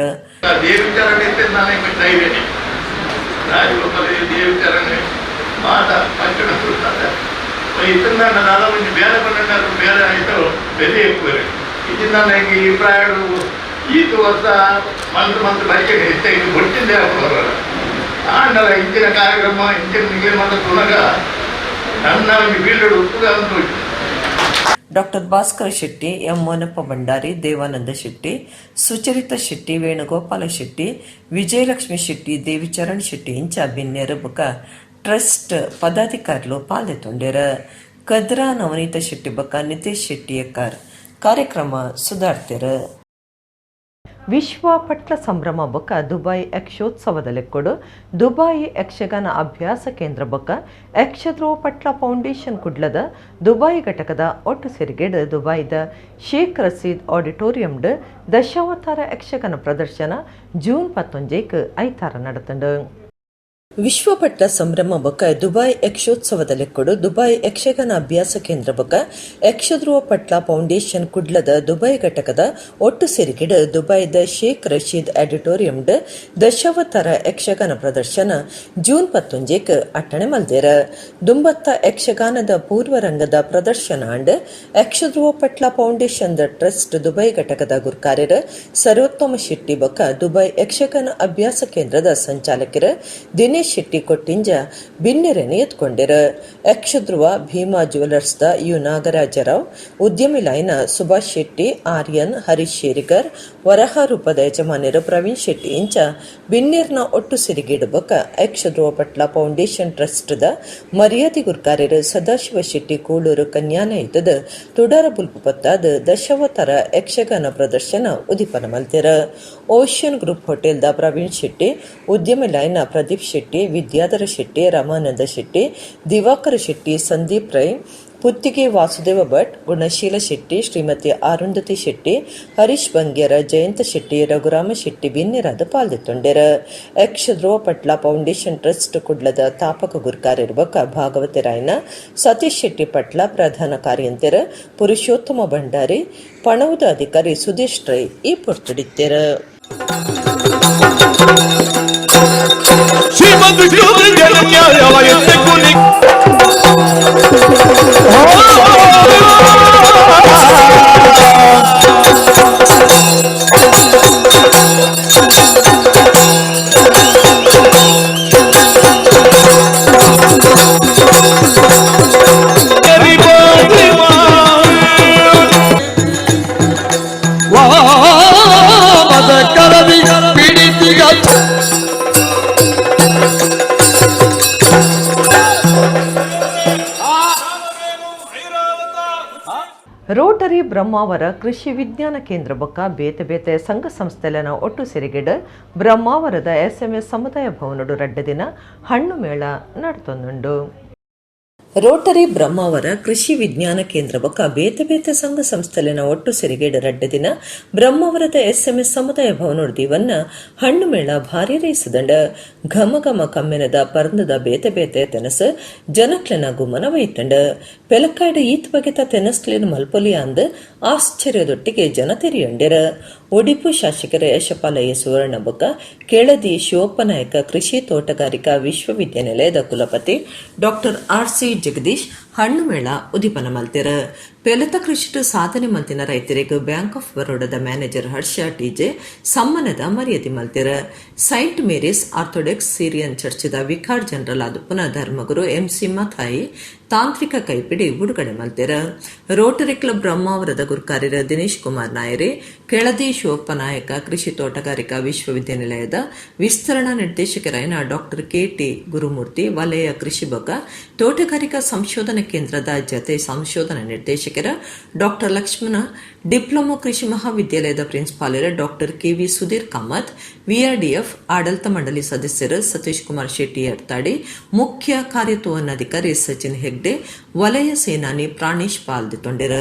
S7: ಇಂಚಿನ ಕಾರ್ಯಕ್ರಮ ಇಂಚಿನ ನಿಗಮದ ತುಣಗ ನನ್ನ ಬೀಳಡು ಉಪ್ಪುಗ ಅಂತ
S1: ಡಾಕ್ಟರ್ ಭಾಸ್ಕರ ಶೆಟ್ಟಿ ಎಂ ಮೋನಪ್ಪ ಭಂಡಾರಿ ದೇವಾನಂದ ಶೆಟ್ಟಿ ಸುಚರಿತಾ ಶೆಟ್ಟಿ ವೇಣುಗೋಪಾಲ ಶೆಟ್ಟಿ ವಿಜಯಲಕ್ಷ್ಮಿ ಶೆಟ್ಟಿ ದೇವಿಚರಣ್ ಶೆಟ್ಟಿ ಇಂಚ ಬಿನ್ನೆರ ಬುಕ ಟ್ರಸ್ಟ್ ಪದಾಧಿಕಾರಿಗಳು ಪಾಲ್ಗೊಂಡಿರ ಕದ್ರಾ ನವನೀತ ಶೆಟ್ಟಿ ಬಕ ನಿತೇಶ್ ಶೆಟ್ಟಿ ಎಕ್ಕಾರ್ ಕಾರ್ಯಕ್ರಮ ಸುಧಾರ್ತಿರ ವಿಶ್ವ ಪಟ್ಲ ಸಂಭ್ರಮ ಬೊಕ್ಕ ದುಬೈ ಯಕ್ಷೋತ್ಸವದಲ್ಲೆಕ್ಕೊಡು ದುಬೈ ಯಕ್ಷಗಾನ ಅಭ್ಯಾಸ ಕೇಂದ್ರ ಬೊಕ್ಕ ಯಕ್ಷಧ್ರುವ ಪಟ್ಲ ಫೌಂಡೇಶನ್ ಕುಡ್ಲದ ದುಬೈ ಘಟಕದ ಒಟ್ಟು ಸೇರಿಗೆಡ್ ದುಬೈದ ಶೇಖ್ ರಸೀದ್ ಆಡಿಟೋರಿಯಂಡ್ ದಶಾವತಾರ ಯಕ್ಷಗಾನ ಪ್ರದರ್ಶನ ಜೂನ್ 11 ಐತಾರ ನಡೆತಂಡು ವಿಶ್ವಪಟ್ಲ ಸಂಭ್ರಮ ಬೊಕ್ಕ ದುಬೈ ಯಕ್ಷೋತ್ಸವದಲ್ಲೆಕ್ಕೊಡು ದುಬೈ ಯಕ್ಷಗಾನ ಅಭ್ಯಾಸ ಕೇಂದ್ರ ಬೊಕ್ಕ ಯಕ್ಷಧ್ರುವ ಪಟ್ಲ ಫೌಂಡೇಶನ್ ಕುಡ್ಲದ ದುಬೈ ಘಟಕದ ಒಟ್ಟು ಸೇರಿಗೆಡ್ ದುಬೈದ ಶೇಖ್ ರಶೀದ್ ಆಡಿಟೋರಿಯಂಡ್ ದಶಾವತಾರ ಯಕ್ಷಗಾನ ಪ್ರದರ್ಶನ ಜೂನ್ 11 ಅಟ್ಟಣೆ ಮಲ್ದೇರ ದುಂಬತ್ತ ಯಕ್ಷಗಾನದ ಪೂರ್ವರಂಗದ ಪ್ರದರ್ಶನ and Yakshadhruva Patla foundation trust Dubai ಘಟಕದ ಗುರ್ಕಾರ್ಯರ ಸರ್ವೋತ್ತಮ ಶೆಟ್ಟಿ ಬೊಕ್ಕ ದುಬೈ ಯಕ್ಷಗಾನ ಅಭ್ಯಾಸ ಕೇಂದ್ರದ ಸಂಚಾಲಕರ ದಿನೇಶ್ ಶೆಟ್ಟಿ ಕೊಟ್ಟಿಂಜ ಬಿನ್ನೆರೆನೆ ಎತ್ಕೊಂಡಿರ ಯಕ್ಷಧ್ರುವ ಭೀಮಾ ಜ್ಯುವೆಲರ್ಸ್ದ ಯು ನಾಗರಾಜರಾವ್ ಉದ್ಯಮಿ ಲೈನ ಸುಭಾಷ್ ಶೆಟ್ಟಿ ಆರ್ಯನ್ ಹರೀಶ್ ಶೇರಿಗರ್ ವರಹ ರೂಪದ ಯಜಮಾನ್ಯರು ಪ್ರವೀಣ್ ಶೆಟ್ಟಿ ಇಂಚ ಬಿನ್ನೇರ್ನ ಒಟ್ಟು ಸಿರಿಗೇಡು ಬೊಕ್ಕ ಯಕ್ಷಧ್ರುವ ಪಟ್ಲ ಫೌಂಡೇಶನ್ ಟ್ರಸ್ಟ್ದ ಮರ್ಯಾದೆ ಗುರ್ಕಾರ್ಯರು ಸದಾಶಿವ ಶೆಟ್ಟಿ ಕೂಳೂರು ಕನ್ಯಾನಯದ ತುಡಾರ ಬುಲ್ಪು ಪತ್ತಾದ ದಶಾವತಾರ ಯಕ್ಷಗಾನ ಪ್ರದರ್ಶನ ಉದಿಪನ ಮಲ್ತೆರ ಓಷಿಯನ್ ಗ್ರೂಪ್ ಹೋಟೆಲ್ದ ಪ್ರವೀಣ್ ಶೆಟ್ಟಿ ಉದ್ಯಮಿ ಲೈನ ಪ್ರದೀಪ್ ಶೆಟ್ಟಿ ವಿದ್ಯಾಧರ ಶೆಟ್ಟಿ ರಾಮಾನಂದ ಶೆಟ್ಟಿ ದಿವಾಕರ ಶೆಟ್ಟಿ ಸಂದೀಪ್ ರೈ ಪುತ್ತಿಗೆ ವಾಸುದೇವ ಭಟ್, ಗುಣಶೀಲ ಶೆಟ್ಟಿ, ಶ್ರೀಮತಿ ಅರುಂಧತಿ ಶೆಟ್ಟಿ, ಹರೀಶ್ ಬಂಗ್ಯರ, ಜಯಂತ ಶೆಟ್ಟಿ, ರಘುರಾಮ ಶೆಟ್ಟಿ ಬಿನ್ನಿರಾದ ಪಾಲ್ದೊಂಡರು. ಯಕ್ಷ ಧ್ರುವ ಪಟ್ಲ ಫೌಂಡೇಶನ್ ಟ್ರಸ್ಟ್ ಕುಡ್ಲದ ತಾಪಕ ಗುರ್ಕಾರಿರ್ಬಕ ಭಾಗವತಿ ರಾಯನ, ಸತೀಶ್ ಶೆಟ್ಟಿ ಪಟ್ಲ ಪ್ರಧಾನ ಕಾರ್ಯಂತರ, ಪುರುಷೋತ್ತಮ ಭಂಡಾರಿ, ಪಣವುದ ಅಧಿಕಾರಿ ಸುದೇಶ್ ರೈ ಈ ಪೊರ್ತುಡಿತ್ತರ. ರೋಟರಿ ಬ್ರಹ್ಮಾವರ ಕೃಷಿ ವಿಜ್ಞಾನ ಕೇಂದ್ರ ಬೊಕ್ಕ ಬೇತೆ ಬೇತೆ ಸಂಘ ಸಂಸ್ಥೆಲನ ಒಟ್ಟು ಸೇರಿಗೆಡ ಬ್ರಹ್ಮಾವರದ SMS ಸಮುದಾಯ ಭವನಡು ರಡ್ಡ ದಿನ ಹಣ್ಣು ಮೇಳ ನಡ್ತೊಂದುಂಡು. ರೋಟರಿ ಬ್ರಹ್ಮಾವರ ಕೃಷಿ ವಿಜ್ಞಾನ ಕೇಂದ್ರ ಬೊಕ್ಕ ಬೇತೆ ಬೇತೆ ಸಂಘ ಸಂಸ್ಥೆಲಿನ ಒಟ್ಟು ಸೇರಿಗೆಡ ರಡ್ಡ ದಿನ ಬ್ರಹ್ಮಾವರದ SMS ಸಮುದಾಯ ಭವನಡು ದಿವನ್ನ ಹಣ್ಣು ಮೇಳ ಭಾರಿ ರೈಸದಂಡ ಘಮ ಘಮ ಕಮ್ಮೆನದ ಪರಂದದ ಬೇತೆ ಬೇತೆ ತೆನಸು ಜನಕ್ಲೆನ ಗುಮ್ಮನ ವೈತಂಡ ಪೆಲಕ್ಕಾಯ್ಡ ಈತ್ ಬಗೆತ ತೆನಸ್ಲಿನ ಮಲ್ಪೊಲಿಯ ಅಂದ್ ಆಶ್ಚರ್ಯದೊಟ್ಟಿಗೆ ಜನ ತೆರಿಯಂಡೆರ. ಒಡಿಪು ಶಾಸಕರ ಯಶಪಾಲಯ್ಯ ಸುವರ್ಣ ಬೊಕ್ಕ ಕೆಳದಿ ಶಿವಪ್ಪನಾಯಕ ಕೃಷಿ ತೋಟಗಾರಿಕಾ ವಿಶ್ವವಿದ್ಯಾನಿಲಯದ ಕುಲಪತಿ ಡಾಕ್ಟರ್ RC ಜಗದೀಶ್ ಹಣ್ಣು ಮೇಳ ಉದಿಪನ ಮಲ್ತೆರ. ಪೆಲತ ಕೃಷಿಟು ಸಾಧನೆ ಮಲ್ತಿನ ರೈತರಿಗೆ ಬ್ಯಾಂಕ್ ಆಫ್ ಬರೋಡದ ಮ್ಯಾನೇಜರ್ ಹರ್ಷ TJ ಸಮ್ಮನದ ಮರ್ಯಾದೆ ಮಲ್ತೆರ. ಸೈಂಟ್ ಮೇರೀಸ್ ಆರ್ಥೋಡಾಕ್ಸ್ ಸಿರಿಯನ್ ಚರ್ಚಿದ ವಿಕಾರ್ ಜನರಲ್ ಆದುಪುನ ಧರ್ಮಗುರು MC ಮಥಾಯಿ ತಾಂತ್ರಿಕ ಕೈಪಿಡಿ ಬಿಡುಗಡೆ ಮಲ್ತೆರ. ರೋಟರಿ ಕ್ಲಬ್ ಬ್ರಹ್ಮಾವರದ ಗುರ್ಕಾರ್ಯರ ದಿನೇಶ್ ಕುಮಾರ್ ನಾಯರೆ, ಕೆಳದಿ ಶಿವಪ್ಪನಾಯಕ ಕೃಷಿ ತೋಟಗಾರಿಕಾ ವಿಶ್ವವಿದ್ಯಾನಿಲಯದ ವಿಸ್ತರಣಾ ನಿರ್ದೇಶಕರಾಯನ ಡಾಕ್ಟರ್ KT ಗುರುಮೂರ್ತಿ, ವಲಯ ಕೃಷಿ ಬೊಕ್ಕ ತೋಟಗಾರಿಕಾ ಸಂಶೋಧನಾ ಕೇಂದ್ರದ ಜತೆ ಸಂಶೋಧನಾ ನಿರ್ದೇಶಕರ ಡಾಕ್ಟರ್ ಲಕ್ಷ್ಮಣ, ಡಿಪ್ಲೊಮಾ ಕೃಷಿ ಮಹಾವಿದ್ಯಾಲಯದ ಪ್ರಿನ್ಸಿಪಾಲರ doctor KV Sudhir Kamath, VRDF ಆಡಳಿತ ಮಂಡಳಿ ಸದಸ್ಯರು ಸತೀಶ್ ಕುಮಾರ್ ಶೆಟ್ಟಿ ಅರ್ತಾಡಿ, ಮುಖ್ಯ ಕಾರ್ಯತೋವನಾಧಿಕಾರಿ ಸಚಿನ್ ಹೆಗ್ಡೆ, ವಲಯ ಸೇನಾನಿ ಪ್ರಾಣೇಶ್ ಪಾಲ್ದೊಂಡೆರ.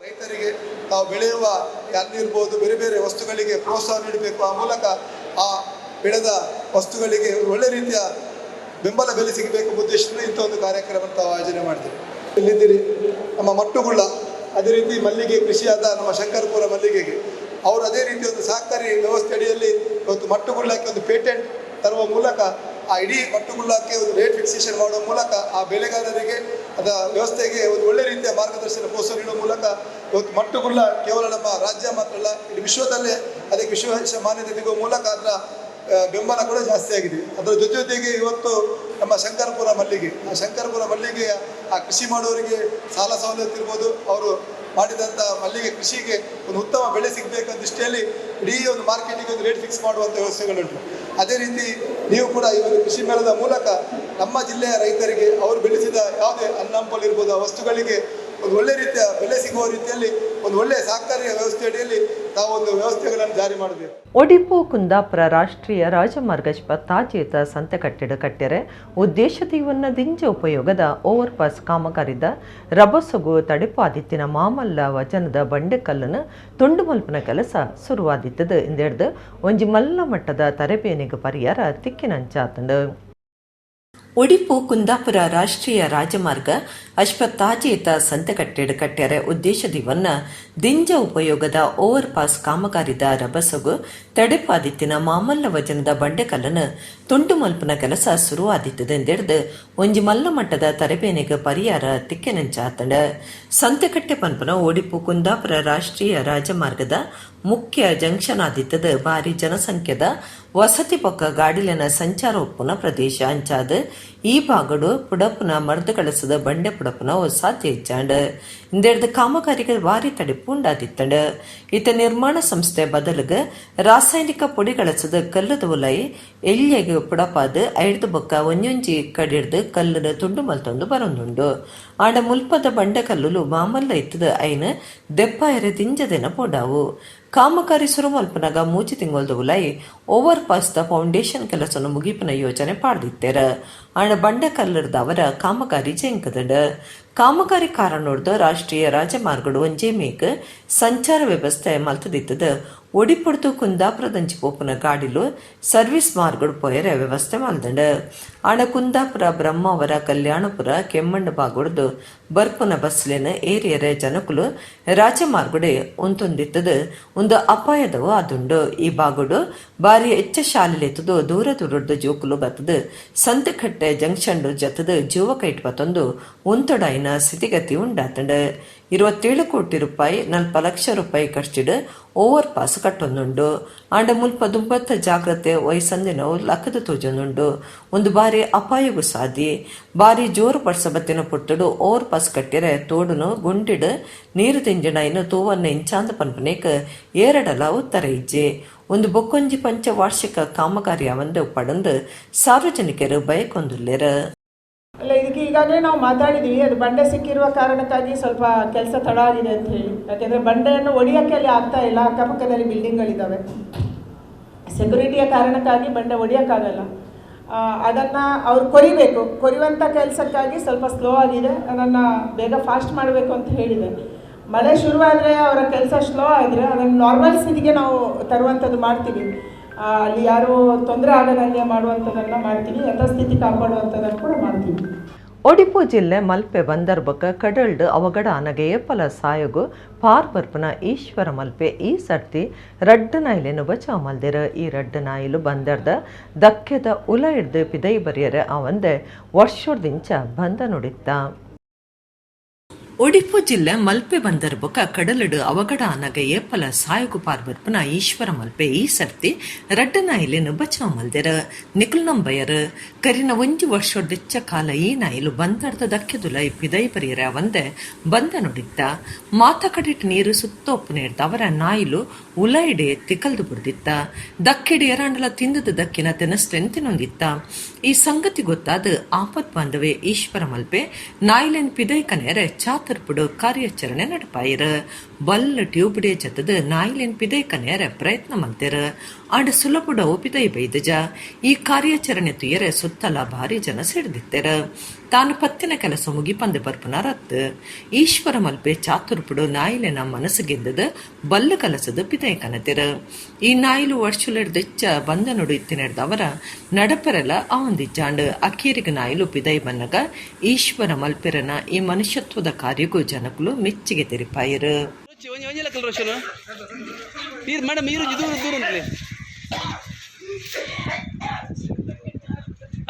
S8: ರೈತರಿಗೆ ತಾವು ಬೆಳೆಯುವ ಇರ್ಬೋದು ಬೇರೆ ಬೇರೆ ವಸ್ತುಗಳಿಗೆ ಪ್ರೋತ್ಸಾಹ ನೀಡಬೇಕು. ಆ ಮೂಲಕ ಆ ಬೆಳೆದ ವಸ್ತುಗಳಿಗೆ ಒಳ್ಳೆ ರೀತಿಯ ಬೆಂಬಲ ಬೆಲೆ ಸಿಗಬೇಕು ಉದ್ದೇಶದಿಂದ ಇಂಥ ಒಂದು ಕಾರ್ಯಕ್ರಮವನ್ನು ತಾವು ಆಯೋಜನೆ ಮಾಡ್ತೀವಿ. ಇಲ್ಲಿದ್ದೀರಿ ನಮ್ಮ ಮಟ್ಟುಗುಳ್ಳ, ಅದೇ ರೀತಿ ಮಲ್ಲಿಗೆ ಕೃಷಿಯಾದ ನಮ್ಮ ಶಂಕರಪುರ ಮಲ್ಲಿಗೆಗೆ ಅವರು ಅದೇ ರೀತಿ ಒಂದು ಸಹಕಾರಿ ವ್ಯವಸ್ಥೆ ಅಡಿಯಲ್ಲಿ ಇವತ್ತು ಮಟ್ಟುಗುಳ್ಳಕ್ಕೆ ಒಂದು ಪೇಟೆಂಟ್ ತರುವ ಮೂಲಕ ಆ ಇಡೀ ಮಟ್ಟುಗುಳ್ಳಕ್ಕೆ ಒಂದು ರೇಟ್ ಫಿಕ್ಸೇಷನ್ ಮಾಡುವ ಮೂಲಕ ಆ ಬೆಳೆಗಾರರಿಗೆ ಅದರ ವ್ಯವಸ್ಥೆಗೆ ಒಂದು ಒಳ್ಳೆ ರೀತಿಯ ಮಾರ್ಗದರ್ಶನ ಪ್ರೋತ್ಸಾಹ ನೀಡುವ ಮೂಲಕ ಇವತ್ತು ಮಟ್ಟುಗುಳ್ಳ ಕೇವಲ ನಮ್ಮ ರಾಜ್ಯ ಮಾತ್ರ ಅಲ್ಲ, ಇಡೀ ವಿಶ್ವದಲ್ಲೇ ಅದಕ್ಕೆ ವಿಶ್ವ ಮಾನ್ಯತೆ ಸಿಗುವ ಮೂಲಕ ಅದರ ಬೆಂಬಲ ಕೂಡ ಜಾಸ್ತಿ ಆಗಿದೆ. ಅದರ ಜೊತೆಗೆ ಇವತ್ತು ನಮ್ಮ ಶಂಕರಪುರ ಮಲ್ಲಿಗೆ, ಆ ಶಂಕರಪುರ ಮಲ್ಲಿಗೆಯ ಆ ಕೃಷಿ ಮಾಡುವವರಿಗೆ ಸಾಲ ಸವಲತ್ತು ಇರ್ಬೋದು, ಅವರು ಮಾಡಿದಂಥ ಮಲ್ಲಿಗೆ ಕೃಷಿಗೆ ಒಂದು ಉತ್ತಮ ಬೆಲೆ ಸಿಗಬೇಕಂತ ದೃಷ್ಟಿಯಲ್ಲಿ ಇಡೀ ಒಂದು ಮಾರ್ಕೆಟಿಗೆ ಒಂದು ರೇಟ್ ಫಿಕ್ಸ್ ಮಾಡುವಂಥ ವ್ಯವಸ್ಥೆಗಳುಂಟು. ಅದೇ ರೀತಿ ನೀವು ಕೂಡ ಈ ಒಂದು ಕೃಷಿ ಮೇಳದ ಮೂಲಕ ನಮ್ಮ ಜಿಲ್ಲೆಯ ರೈತರಿಗೆ ಅವರು ಬೆಳೆಸಿದ ಯಾವುದೇ ಹಣ್ಣು ಇರ್ಬೋದು ಆ ವಸ್ತುಗಳಿಗೆ ಒಂದು ಒಳ್ಳೆ ರೀತಿಯ ಬೆಲೆ ಸಿಗುವ ರೀತಿಯಲ್ಲಿ ಒಂದು ಒಳ್ಳೆಯ ಸಹಕಾರಿ ವ್ಯವಸ್ಥೆ ಅಡಿಯಲ್ಲಿ ನಾವು ಒಂದು ವ್ಯವಸ್ಥೆಗಳನ್ನು ಜಾರಿ ಮಾಡಬೇಕು.
S1: ಒಡಿಪು ಕುಂದಾಪುರ ರಾಷ್ಟ್ರೀಯ ರಾಜಮಾರ್ಗ ತಾಜೇತ ಸಂತೆ ಕಟ್ಟಡ ಕಟ್ಟೆರೆ ಉದ್ದೇಶದೀವನ್ನ ದಿಂಜ ಉಪಯೋಗದ ಓವರ್ ಪಾಸ್ ಕಾಮಗಾರಿದ ರಭಸಗು ತಡೆಪಾದಿತ್ತಿನ ಮಾಮಲ್ಲ ವಚನದ ಬಂಡೆಕಲ್ಲನ ತುಂಡು ಮಲ್ಪನ ಕೆಲಸ ಶುರುವಾದಿತ್ತದು ಇಂದೆಡ್ದು ಒಂಜಿ ಮಲ್ಲ ಮಟ್ಟದ ತರಬೇನಿಗೆ ಪರಿಹಾರ ತಿಕ್ಕಿನಂಚಾತಂಡು. ಒಡಿಪು ಕುಂದಾಪುರ ರಾಷ್ಟ್ರೀಯ ರಾಜಮಾರ್ಗ ತಾಜೇತ ಸಂತೆ ಕಟ್ಟಡ ಕಟ್ಟೆರೆ ಉದ್ದೇಶದಿವನ್ನ ದಿಂಜ ಉಪಯೋಗದ ಓವರ್ ಪಾಸ್ ಕಾಮಗಾರಿದ ರಭಸಗು ತಡೆಪಾದಿತ್ತಿನ ಮಾಮಲ್ಲ ವಜನದ ಬಂಡೆಕಲ್ಲನ್ನು ತುಂಡು ಮಲ್ಪನ ಕೆಲಸ ಶುರು ಆದಿತ್ತದೆಂದೆಡ್ದು ಒಂಜಿ ಮಲ್ಲ ಮಟ್ಟದ ತರಬೇನೆಗೆ ಪರಿಹಾರ ತಿಕ್ಕೆನಂಚಾತಂಡ ಸಂತೆಕಟ್ಟೆ ಪನ್ಪನ ಓಡಿಪು ಕುಂದಾಪುರ ರಾಷ್ಟ್ರೀಯ ರಾಜಮಾರ್ಗದ ಮುಖ್ಯ ಜಂಕ್ಷನ್ ಆದಿತ್ತದ ಭಾರಿ ಜನಸಂಖ್ಯೆದ ವಸತಿ ಪಕ್ಕ ಗಾಡಿಲಿನ ಸಂಚಾರ ಉಪ್ಪುನ ಪ್ರದೇಶ ಅಂಚಾದ ಈ ಭಾಗಡು ಪುಡಪುನ ಮರ್ದ ಕಳಸದ ಬಂಡೆ ಪುಡಪುನ ಸಾಧ್ಯ ಹೆಚ್ಚಾಂಡ ಇಂದೆಡ್ದು ಕಾಮಗಾರಿಗೆ ಭಾರಿ ತಡೆಪು ಉಂಡಾದಿತ್ತಂಡ ಇತ ನಿರ್ಮಾಣ ಸಂಸ್ಥೆ ಬದಲಿಗೆ ರಾಸಾಯನಿಕ ಪೊಡಿ ಕಳಸದ ಕಲ್ಲದ ಉಲೈ ಎಳ್ಳೆಗೆ ಪುಡಪಾದ ಐಡ್ದು ಬೊಕ್ಕ ಒಂಜೊಂಜಿ ಕಡಿಡ್ದು ಕಲ್ಲುನ ತುಂಡು ಮಲ್ತೊಂದು ಬರೊಂದುಂಡು ಆಂಡ ಮುಲ್ಪದ ಬಂಡೆ ಕಲ್ಲುಲು ಮಾಮಲ್ಲ ಇತ್ತದ ಐನ ದೆಪ್ಪ ಎರೆದಿಂಜದೆನ ಪೋಡಾವು ಕಾಮಗಾರಿ ಶುರು ಮಲ್ಪನಾಗ ಮೂಜಿ ತಿಂಗೊಳ್ದು ಉಲೈ ಓವರ್ ಪಾಸ್ದ ಫೌಂಡೇಶನ್ ಕೆಲಸವನ್ನು ಮುಗಿಪಿನ ಯೋಜನೆ ಪಾಡ್ದಿತ್ತೇರ ಆಂಡ ಬಂಡೆ ಕಲ್ಲರ್ದ ಅವರ ಕಾಮಗಾರಿ ಜೆಂಕದಡ ಕಾಮಗಾರಿ ಕಾರಣೋಡ್ದು ರಾಷ್ಟ್ರೀಯ ರಾಜಮಾರ್ಗಡು ಒಂಜೇ ಮೇಕ್ ಸಂಚಾರ ವ್ಯವಸ್ಥೆ ಮಲ್ತದಿತ್ತದ ಒಡಿಪೊಡ್ದು ಕುಂದಾಪುರದಂಚಿ ಪೋಪುನ ಗಾಡಿಲು ಸರ್ವಿಸ್ ಮಾರ್ಗಡು ಪೋಯರೆ ವ್ಯವಸ್ಥೆ ಮಲ್ದಂಡ ಆಂಡ ಕುಂದಾಪುರ ಬ್ರಹ್ಮಾವರ ಕಲ್ಯಾಣಪುರ ಕೆಮ್ಮಣ್ಣ ಬಾಗೊಡ್ದು ಬರ್ಪುನ ಬಸ್ಲೇನ ಏರಿಯರೆ ಜನಕುಲು ರಾಜಮಾರ್ಗಡೆ ಒಂತೊಂದಿತ್ತದ ಒಂದು ಅಪಾಯದವು ಆದುಂಡು ಈ ಬಾಗೊಡು ಬಾರಿ ಹೆಚ್ಚ ಶಾಲೆಲೆತ್ತದು ದೂರ ದೂರದ್ದು ಜೋಕುಲು ಬತ್ತದು ಸಂತೆಕಟ್ಟೆ ಜಂಕ್ಷನ್ ಜತದ ಜೀವ ಕೈಟ್ ಬತ್ತೊಂದು ಉಂತೊಡಾಯಿನ ಸ್ಥಿತಿಗತಿ ಉಂಡಾತಂಡ 27 ಕೋಟಿ ರೂಪಾಯಿ 40 ಲಕ್ಷ ರೂಪಾಯಿ ಖರ್ಚಿಡು ಓವರ್ ಪಾಸ್ ಕಟ್ಟೊಂದುಂಡು ಆಂಡ ಮುಲ್ಪ ದುಂಬತ್ತ ಜಾಗ್ರತೆ ವಯಸ್ಸಂದಿನವು ಲಕ್ಕದ ತೋಜೊಂದುಂಡು ಒಂದು ಬಾರಿ ಅಪಾಯಗೂ ಸಾದಿ ಬಾರಿ ಜೋರು ಪಡ್ಸಬತ್ತಿನ ಪುಟ್ಟಡು ಓವರ್ ಪಾಸ್ ಕಟ್ಟಿರೆ ತೋಡುನು ಗುಂಡಿಡು ನೀರು ತಿಂಜಣೈನು ತೂವನ್ನ ಇಂಚಾಂದ ಪನ್ಪನೇಕ ಏರಡಲ ಉತ್ತರ ಇಜ್ಜೆ ಒಂದು ಬೊಕ್ಕೊಂಜಿ ಪಂಚ ವಾರ್ಷಿಕ ಕಾಮಗಾರಿ ಅವಂದು ಪಡಂದು ಸಾರ್ವಜನಿಕರು ಬಯಕೊಂದುಲ್ಲೇರ.
S9: ಅಲ್ಲ, ಇದಕ್ಕೆ ಈಗಾಗಲೇ ನಾವು ಮಾತಾಡಿದ್ದೀವಿ. ಅದು ಬಂಡೆ ಸಿಕ್ಕಿರುವ ಕಾರಣಕ್ಕಾಗಿ ಸ್ವಲ್ಪ ಕೆಲಸ ತಡ ಆಗಿದೆ ಅಂತ ಹೇಳಿ. ಯಾಕೆಂದರೆ ಬಂಡೆಯನ್ನು ಒಡೆಯೋಕ್ಕೆ ಅಲ್ಲಿ ಆಗ್ತಾ ಇಲ್ಲ. ಅಕ್ಕಪಕ್ಕದಲ್ಲಿ ಬಿಲ್ಡಿಂಗ್ಗಳಿದ್ದಾವೆ. ಸೆಕ್ಯೂರಿಟಿಯ ಕಾರಣಕ್ಕಾಗಿ ಬಂಡೆ ಒಡೆಯೋಕ್ಕಾಗಲ್ಲ. ಅದನ್ನು ಅವ್ರು ಕೊರಿಯುವಂಥ ಕೆಲಸಕ್ಕಾಗಿ ಸ್ವಲ್ಪ ಸ್ಲೋ ಆಗಿದೆ. ಅದನ್ನು ಬೇಗ ಫಾಸ್ಟ್ ಮಾಡಬೇಕು ಅಂತ ಹೇಳಿದೆ. ಮಳೆ ಶುರುವಾದರೆ ಅವರ ಕೆಲಸ ಸ್ಲೋ ಆದರೆ ಅದನ್ನು ನಾರ್ಮಲ್ ಸ್ಥಿತಿಗೆ ನಾವು ತರುವಂಥದ್ದು ಮಾಡ್ತೀವಿ. ಅಲ್ಲಿ ಯಾರೂ ತೊಂದರೆ ಆಗದಂಗೆ ಮಾಡುವಂಥದ್ದನ್ನು ಮಾಡ್ತೀವಿ. ಯಥಾಸ್ಥಿತಿ ಕಾಪಾಡುವಂಥದ್ದನ್ನು ಕೂಡ ಮಾಡ್ತೀವಿ.
S1: ಒಡಿಪು ಜಿಲ್ಲೆ ಮಲ್ಪೆ ಬಂದರ್ಬಕ ಕಡಲ್ಡ್ ಅವಗಡ ಅನಗೆ ಏಪಲ ಸಾಯಗು ಪಾರ್ಬರ್ಪನ ಈಶ್ವರ ಮಲ್ಪೆ ಈ ಸರ್ತಿ ರಡ್ಡು ನಾಯಿಲೆನು ಬಚಾವ್ ಮಲ್ದಿರ. ಈ ರಡ್ಡು ನಾಯಿಲು ಬಂದರ್ದ ದಕ್ಕೆದ ಉಲ ಹಿಡ್ದು ಪಿದೈ ಬರಿಯರೆ ಅವಂದೆ ವರ್ಷೋರ್ದಿಂಚ ಬಂದ ನುಡಿತ್ತ. ಒಡಿಪು ಜಿಲ್ಲೆ ಮಲ್ಪೆ ಬಂದರ್ಬಕ ಕಡಲಡು ಅವಗಡ ಅನಗ ಏಪಲ ಸಾಯಗು ಪಾರ್ಬರ್ಪನ ಈಶ್ವರ ಮಲ್ಪೆ ಈ ಸರ್ತಿ ರಡ್ಡ ನಾಯಿಲೆನು ಬಚಾವ್ ಮಲ್ದೆರ. ನಿಖಲ್ ನಂಬಯರ್ ಕರಿನ ಒಂಜಿ ವರ್ಷೊಡ್ದೆಚ್ಚ ಕಾಲ ಈ ನಾಯಿಲು ಬಂದರ್ದ ದಕ್ಕೆದುಲ ಪಿದೈ ಬರಿಯರೆ ಅವಂದೆ ಬಂದ ನುಡಿತ್ತ. ಮಾತ ಕಡಿಟ್ ನೀರು ಸುತ್ತೊಪ್ಪು ನೇರ್ದ ಅವರ ನಾಯಿಲು ಉಲೈಡೆ ತಿಕಲ್ದು ಬಿಡ್ದಿತ್ತ. ದಕ್ಕೆಡೆ ಎರಾಂಡಲ ತಿಂದದ ದಕ್ಕಿನ ತೆನಸ್ಟೆಂತಿನೊಂದಿತ್ತ. ಈ ಸಂಗತಿ ಗೊತ್ತಾದ ಆಪತ್ ಬಾಂಧವೆ ಈಶ್ವರ ಮಲ್ಪೆ ನಾಯಿಲೆನ್ ಪಿದೈ ಕನೆಯರೆ ಚಾತರ್ಪುಡು ಕಾರ್ಯಾಚರಣೆ ನಡಪಾಯಿರ. ಬಲ್ಲ ಟ್ಯೂಬ್ಡೆ ಜತದ ನಾಯಿಲೆನ್ ಪಿದೈ ಕನೆಯರೆ ಪ್ರಯತ್ನ ಮಲ್ತೆರ. ಆಡ ಸುಲಭುಡ ಪಿದೈ ಬೈದಜ. ಈ ಕಾರ್ಯಾಚರಣೆ ತುಯರೆ ಸುತ್ತಲ ಭಾರಿ ಜನ ಸಿಡ್ದಿತ್ತೆರ. ತಾನು ಪತ್ತಿನ ಕೆಲಸ ಮುಗಿಪಂದೆ ಬರ್ಪುನ ರತ್. ಈಶ್ವರ ಮಲ್ಪೆ ಚಾತುರ್ಪುಡು ನಾಯಿಲೆನ ಮನಸ್ಸು ಗೆದ್ದದ ಬಲ್ಲ ಕಲಸದ ಪಿದೈ ಕನತೆರ. ಈ ನಾಯಿಲು ವರ್ಷುಲೆಡ್ದೆಚ್ಚ ಬಂದ ನುಡು ಇತ್ತಿನೆಡ್ದ ಅವರ ನಡಪರೆಲ ಅವಂದಿಜ್ಜಾಂಡ್ ಅಕ್ಕೇರಿಗೆ ನಾಯಿಲು ಪಿದೈ ಬನ್ನಗ ಈಶ್ವರ ಮಲ್ಪೆರನ ಈ ಮನುಷ್ಯತ್ವದ ಕಾರ್ಯಗೂ ಜನಕುಲು ಮೆಚ್ಚಿಗೆ ತೆರಿಪಾಯರು.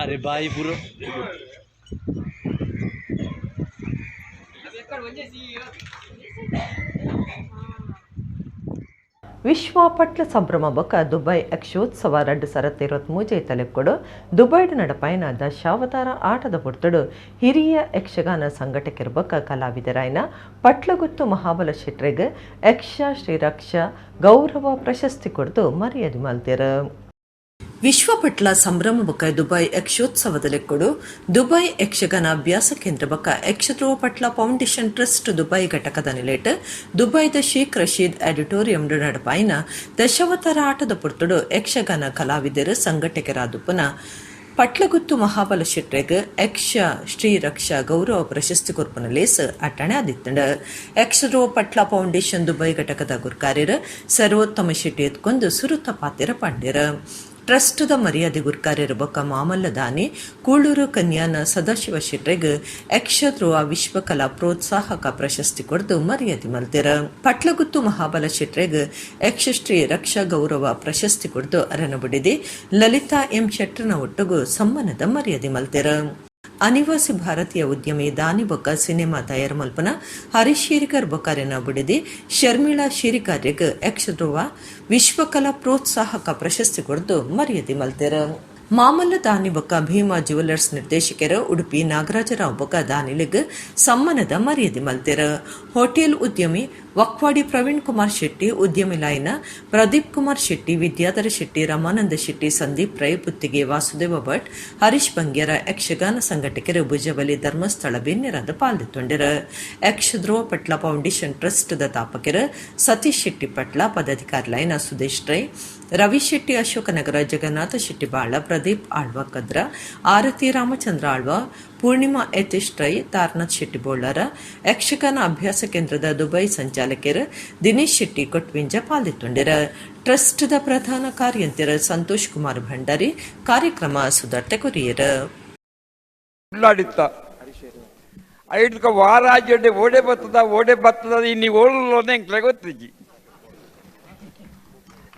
S10: अरे भाई पूरा
S1: ವಿಶ್ವ ಪಟ್ಲ ಸಂಭ್ರಮ ಬೊಕ ದುಬೈ ಯಕ್ಷೋತ್ಸವ 2023 ತಲೆಕೊಡು ದುಬೈಡ್ ನಡಪಾಯಿನ ದಶಾವತಾರ ಆಟದ ಪುರ್ತಡು ಹಿರಿಯ ಯಕ್ಷಗಾನ ಸಂಘಟಕರ ಬೊಕ ಕಲಾವಿದರಾಯಿನ ಪಟ್ಲಗುತ್ತು ಮಹಾಬಲ ಶೆಟ್ರೆಗೆ ಯಕ್ಷ ಶ್ರೀರಕ್ಷ ಗೌರವ ಪ್ರಶಸ್ತಿ ಕೊಡ್ದು ಮರ್ಯಾದೆ ಮಲ್ತೆರ. ವಿಶ್ವಪಟ್ಲ ಸಂಭ್ರಮ ಬೊಕ ದುಬೈ ಯಕ್ಷೋತ್ಸವದ ಕೊಡು ದುಬೈ ಯಕ್ಷಗಾನ ಅಭ್ಯಾಸ ಕೇಂದ್ರ ಬೊಕ Yakshadhruva Patla foundation trust Dubai ಘಟಕದ ನಿಲೇಟ್ ದುಬೈದ ಶೇಖ್ ರಶೀದ್ ಆಡಿಟೋರಿಯಂ ನಡಪಾಯಿನ ದಶಾವತಾರ ಆಟದ ಪುರ್ತಡು ಯಕ್ಷಗಾನ ಕಲಾವಿದರು ಸಂಘಟಕರಾದುಪುನ ಪಟ್ಲಗುತ್ತು ಮಹಾಬಲ ಶೆಟ್ರೆಗೆ ಯಕ್ಷ ಶ್ರೀರಕ್ಷ ಗೌರವ ಪ್ರಶಸ್ತಿ ಕೊರ್ಪುನ lace ಅಟ್ಟಣೆ ಆದಿತ್ತಂಡ. Yakshadhruva Patla foundation Dubai ಘಟಕದ ಗುರ್ಕಾರ್ಯರ ಸರ್ವೋತ್ತಮ ಶೆಟ್ಟಿ ಎತ್ಕೊಂದು ಸುರುತ ಪಾತೆರ ಪಾಂಡ್ಯರ. ಟ್ರಸ್ಟ್ದ ಮರ್ಯಾದೆ ಗುರ್ಕಾರಿರುವ ಮಾಮಲ್ಲ ದಾನಿ ಕೂಳೂರು ಕನ್ಯಾನ ಸದಾಶಿವ ಶೆಟ್ರೆಗ್ ಯಕ್ಷಧ್ರುವ ವಿಶ್ವಕಲಾ ಪ್ರೋತ್ಸಾಹಕ ಪ್ರಶಸ್ತಿ ಕೊಡ್ದು ಮರ್ಯಾದೆ ಮಲ್ತಿರ. ಪಟ್ಲಗುತ್ತು ಮಹಾಬಲ ಶೆಟ್ರೆಗ್ ಯಕ್ಷಶ್ರೀ ರಕ್ಷಾ ಗೌರವ ಪ್ರಶಸ್ತಿ ಕೊಡ್ದು ಅರನಬಡಿದೆ. ಲಲಿತಾ ಎಂ ಶೆಟ್ರನ ಒಟ್ಟುಗು ಸಮ್ಮಾನದ ಮರ್ಯಾದೆ ಮಲ್ತಿರ. ಅನಿವಾಸಿ ಭಾರತೀಯ ಉದ್ಯಮಿ ದಾನಿ ಬೊಕ್ಕ ಸಿನಿಮಾ ತಯಾರು ಮಲ್ಪನ ಹರೀಶ್ ಶೀರಿಕರ್ ಬೊಕ್ಕಾರೆನ ಬಿಡಿದಿ ಶರ್ಮಿಳಾ ಶೀರಿಕಾರ್ಯಗ್ ಯಕ್ಷಧ್ರುವ ವಿಶ್ವಕಲಾ ಪ್ರೋತ್ಸಾಹಕ ಪ್ರಶಸ್ತಿ ಕೊಡ್ದು ಮರ್ಯಾದೆ ಮಲ್ತಿರ. ಮಾಮಲ್ಲ ದಾನಿ ಬೊಕ್ಕ ಭೀಮಾ ಜ್ಯುವೆಲರ್ಸ್ ನಿರ್ದೇಶಕರು ಉಡುಪಿ ನಾಗರಾಜರಾವ್ ಬೊಕ್ಕ ದಾನಿಲಿಗ್ ಸಮ್ಮಾನದ ಮರ್ಯಾದೆ ಮಲ್ತಿರ. ಹೋಟೆಲ್ ಉದ್ಯಮಿ ವಕ್ವಾಡಿ ಪ್ರವೀಣ್ ಕುಮಾರ್ ಶೆಟ್ಟಿ, ಉದ್ಯಮಿ ಲಾಯ್ನ ಪ್ರದೀಪ್ ಕುಮಾರ್ ಶೆಟ್ಟಿ, ವಿದ್ಯಾಧರ ಶೆಟ್ಟಿ, ರಮಾನಂದ ಶೆಟ್ಟಿ, ಸಂದೀಪ್ ರೈ, ಪುತ್ತಿಗೆ ವಾಸುದೇವ ಭಟ್, ಹರೀಶ್ ಬಂಗ್ಯರ ಯಕ್ಷಗಾನ ಸಂಘಟಕರು ಭುಜಬಲಿ ಧರ್ಮಸ್ಥಳ ಬೆನ್ನೆರಾದ ಪಾಲ್ಗೊಂಡಿರ. ಯಕ್ಷಧ್ರುವ ಪಟ್ಲ ಫೌಂಡೇಶನ್ ಟ್ರಸ್ಟ್ ದ ತಾಪಕರು ಸತೀಶ್ ಶೆಟ್ಟಿ ಪಟ್ಲ, ಪದಾಧಿಕಾರಿ ಲೈನ ಸುದೇಶ್ ರೈ, ರವಿ ಶೆಟ್ಟಿ, ಅಶೋಕನಗರ, ಜಗನ್ನಾಥ ಶೆಟ್ಟಿ ಬಾಳ, ಪ್ರದೀಪ್ ಆಳ್ವ ಕದ್ರ, ಆರತಿ ರಾಮಚಂದ್ರ ಆಳ್ವ, ಪೂರ್ಣಿಮಾ ಯತೀಶ್ ರೈ, ತಾರನಾಥ್ ಶೆಟ್ಟಿ ಬೋಳರ, ಯಕ್ಷಗಾನ ಅಭ್ಯಾಸ ಕೇಂದ್ರದ ದುಬೈ ಸಂಚಾಲಕರು ದಿನೇಶ್ ಶೆಟ್ಟಿ ಕೊಟ್ವಿಂಜ ಪಾಲ್ಗೊಂಡಿರ. ಟ್ರಸ್ಟ್ದ ಪ್ರಧಾನ ಕಾರ್ಯಂತರ ಸಂತೋಷ್ ಕುಮಾರ್ ಭಂಡಾರಿ ಕಾರ್ಯಕ್ರಮ ಸುಧಾಟೆ ಕೊರಿಯರ.
S10: ಐಡ್ಕ ವಾರಾಜೆ ಓಡೆ ಬರ್ತದ ಇನ್ನಿ ಓಡಲೋನೆ ಗೊತ್ತಿಜ್ಜಿ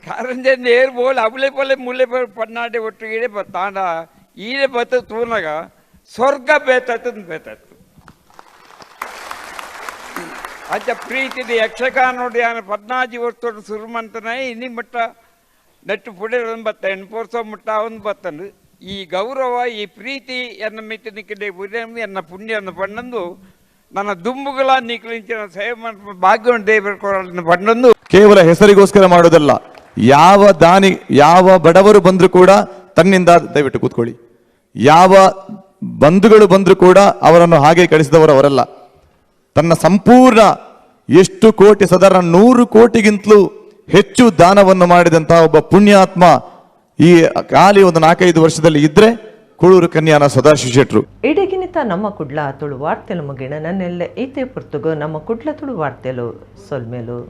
S10: कारण नेर बोल अबले पले मुले पर पन्नाटे ಒಟ್ಟಿಗೆ ತಾಂಡ ಈನೆ ಬತ್ತ ತೂನಗ ಸ್ವರ್ಗ ಬೇತತ್ ಅಜ್ಜ ಪ್ರೀತಿದ ಯಕ್ಷಗಾನ ನೋಡಿ 14 ವರ್ಷ ಶುರು ಮಂತನ ಇನ್ನಿ ಮಟ್ಟ ನೆಟ್ಟು ಪುಡೆ ಬತ್ತ 8 ವರ್ಷ ಮುಟ್ಟ ಒಂದು ಬತ್ತಂದು ಈ ಗೌರವ ಈ ಪ್ರೀತಿ ಎನ್ನ ಮಿತಿನಿಕ್ಕೆ ಉದಯಂ ಎನ್ನ ಪುಣ್ಯವನ್ನು ಪಣ್ಣಂದು ನನ್ನ ದುಂಬುಗಳ ನಿಕ್ಲಿಂಚಿನ ಸೇವೆ ಭಾಗ್ಯ ದೇವರ ಪಣ್ಣಂದು
S11: ಕೇವಲ ಹೆಸರಿಗೋಸ್ಕರ ಮಾಡೋದಲ್ಲ. ಯಾವ ದಾನಿ ಯಾವ ಬಡವರು ಬಂದ್ರು ಕೂಡ ತನ್ನಿಂದ, ದಯವಿಟ್ಟು ಕೂತ್ಕೊಳ್ಳಿ, ಯಾವ ಬಂಧುಗಳು ಬಂದ್ರು ಕೂಡ ಅವರನ್ನು ಹಾಗೆ ಕಳಿಸಿದವರು ಅವರಲ್ಲ. ತನ್ನ ಸಂಪೂರ್ಣ ಎಷ್ಟು ಕೋಟಿ, ಸಾಧಾರಣ 100 ಕೋಟಿಗಿಂತಲೂ ಹೆಚ್ಚು ದಾನವನ್ನು ಮಾಡಿದಂತಹ ಒಬ್ಬ ಪುಣ್ಯಾತ್ಮ ಈ ಖಾಲಿ ಒಂದು 4-5 ವರ್ಷದಲ್ಲಿ ಇದ್ರೆ ಕೂಳೂರು ಕನ್ಯಾನ ಸದಾಶಿವ ಶೆಟ್ರು.
S1: ಇಡಗಿನಿತ ನಮ್ಮ ಕುಡ್ಲ ತುಳು ವಾರ್ತೆಲು ಮುಗಿಣ ನನ್ನೆಲ್ಲ ಈತೆ ಪುರ್ತುಗು ನಮ್ಮ ಕುಡ್ಲ ತುಳು ವಾರ್ತೆಲು ಸೊಲ್ಮೆಲು.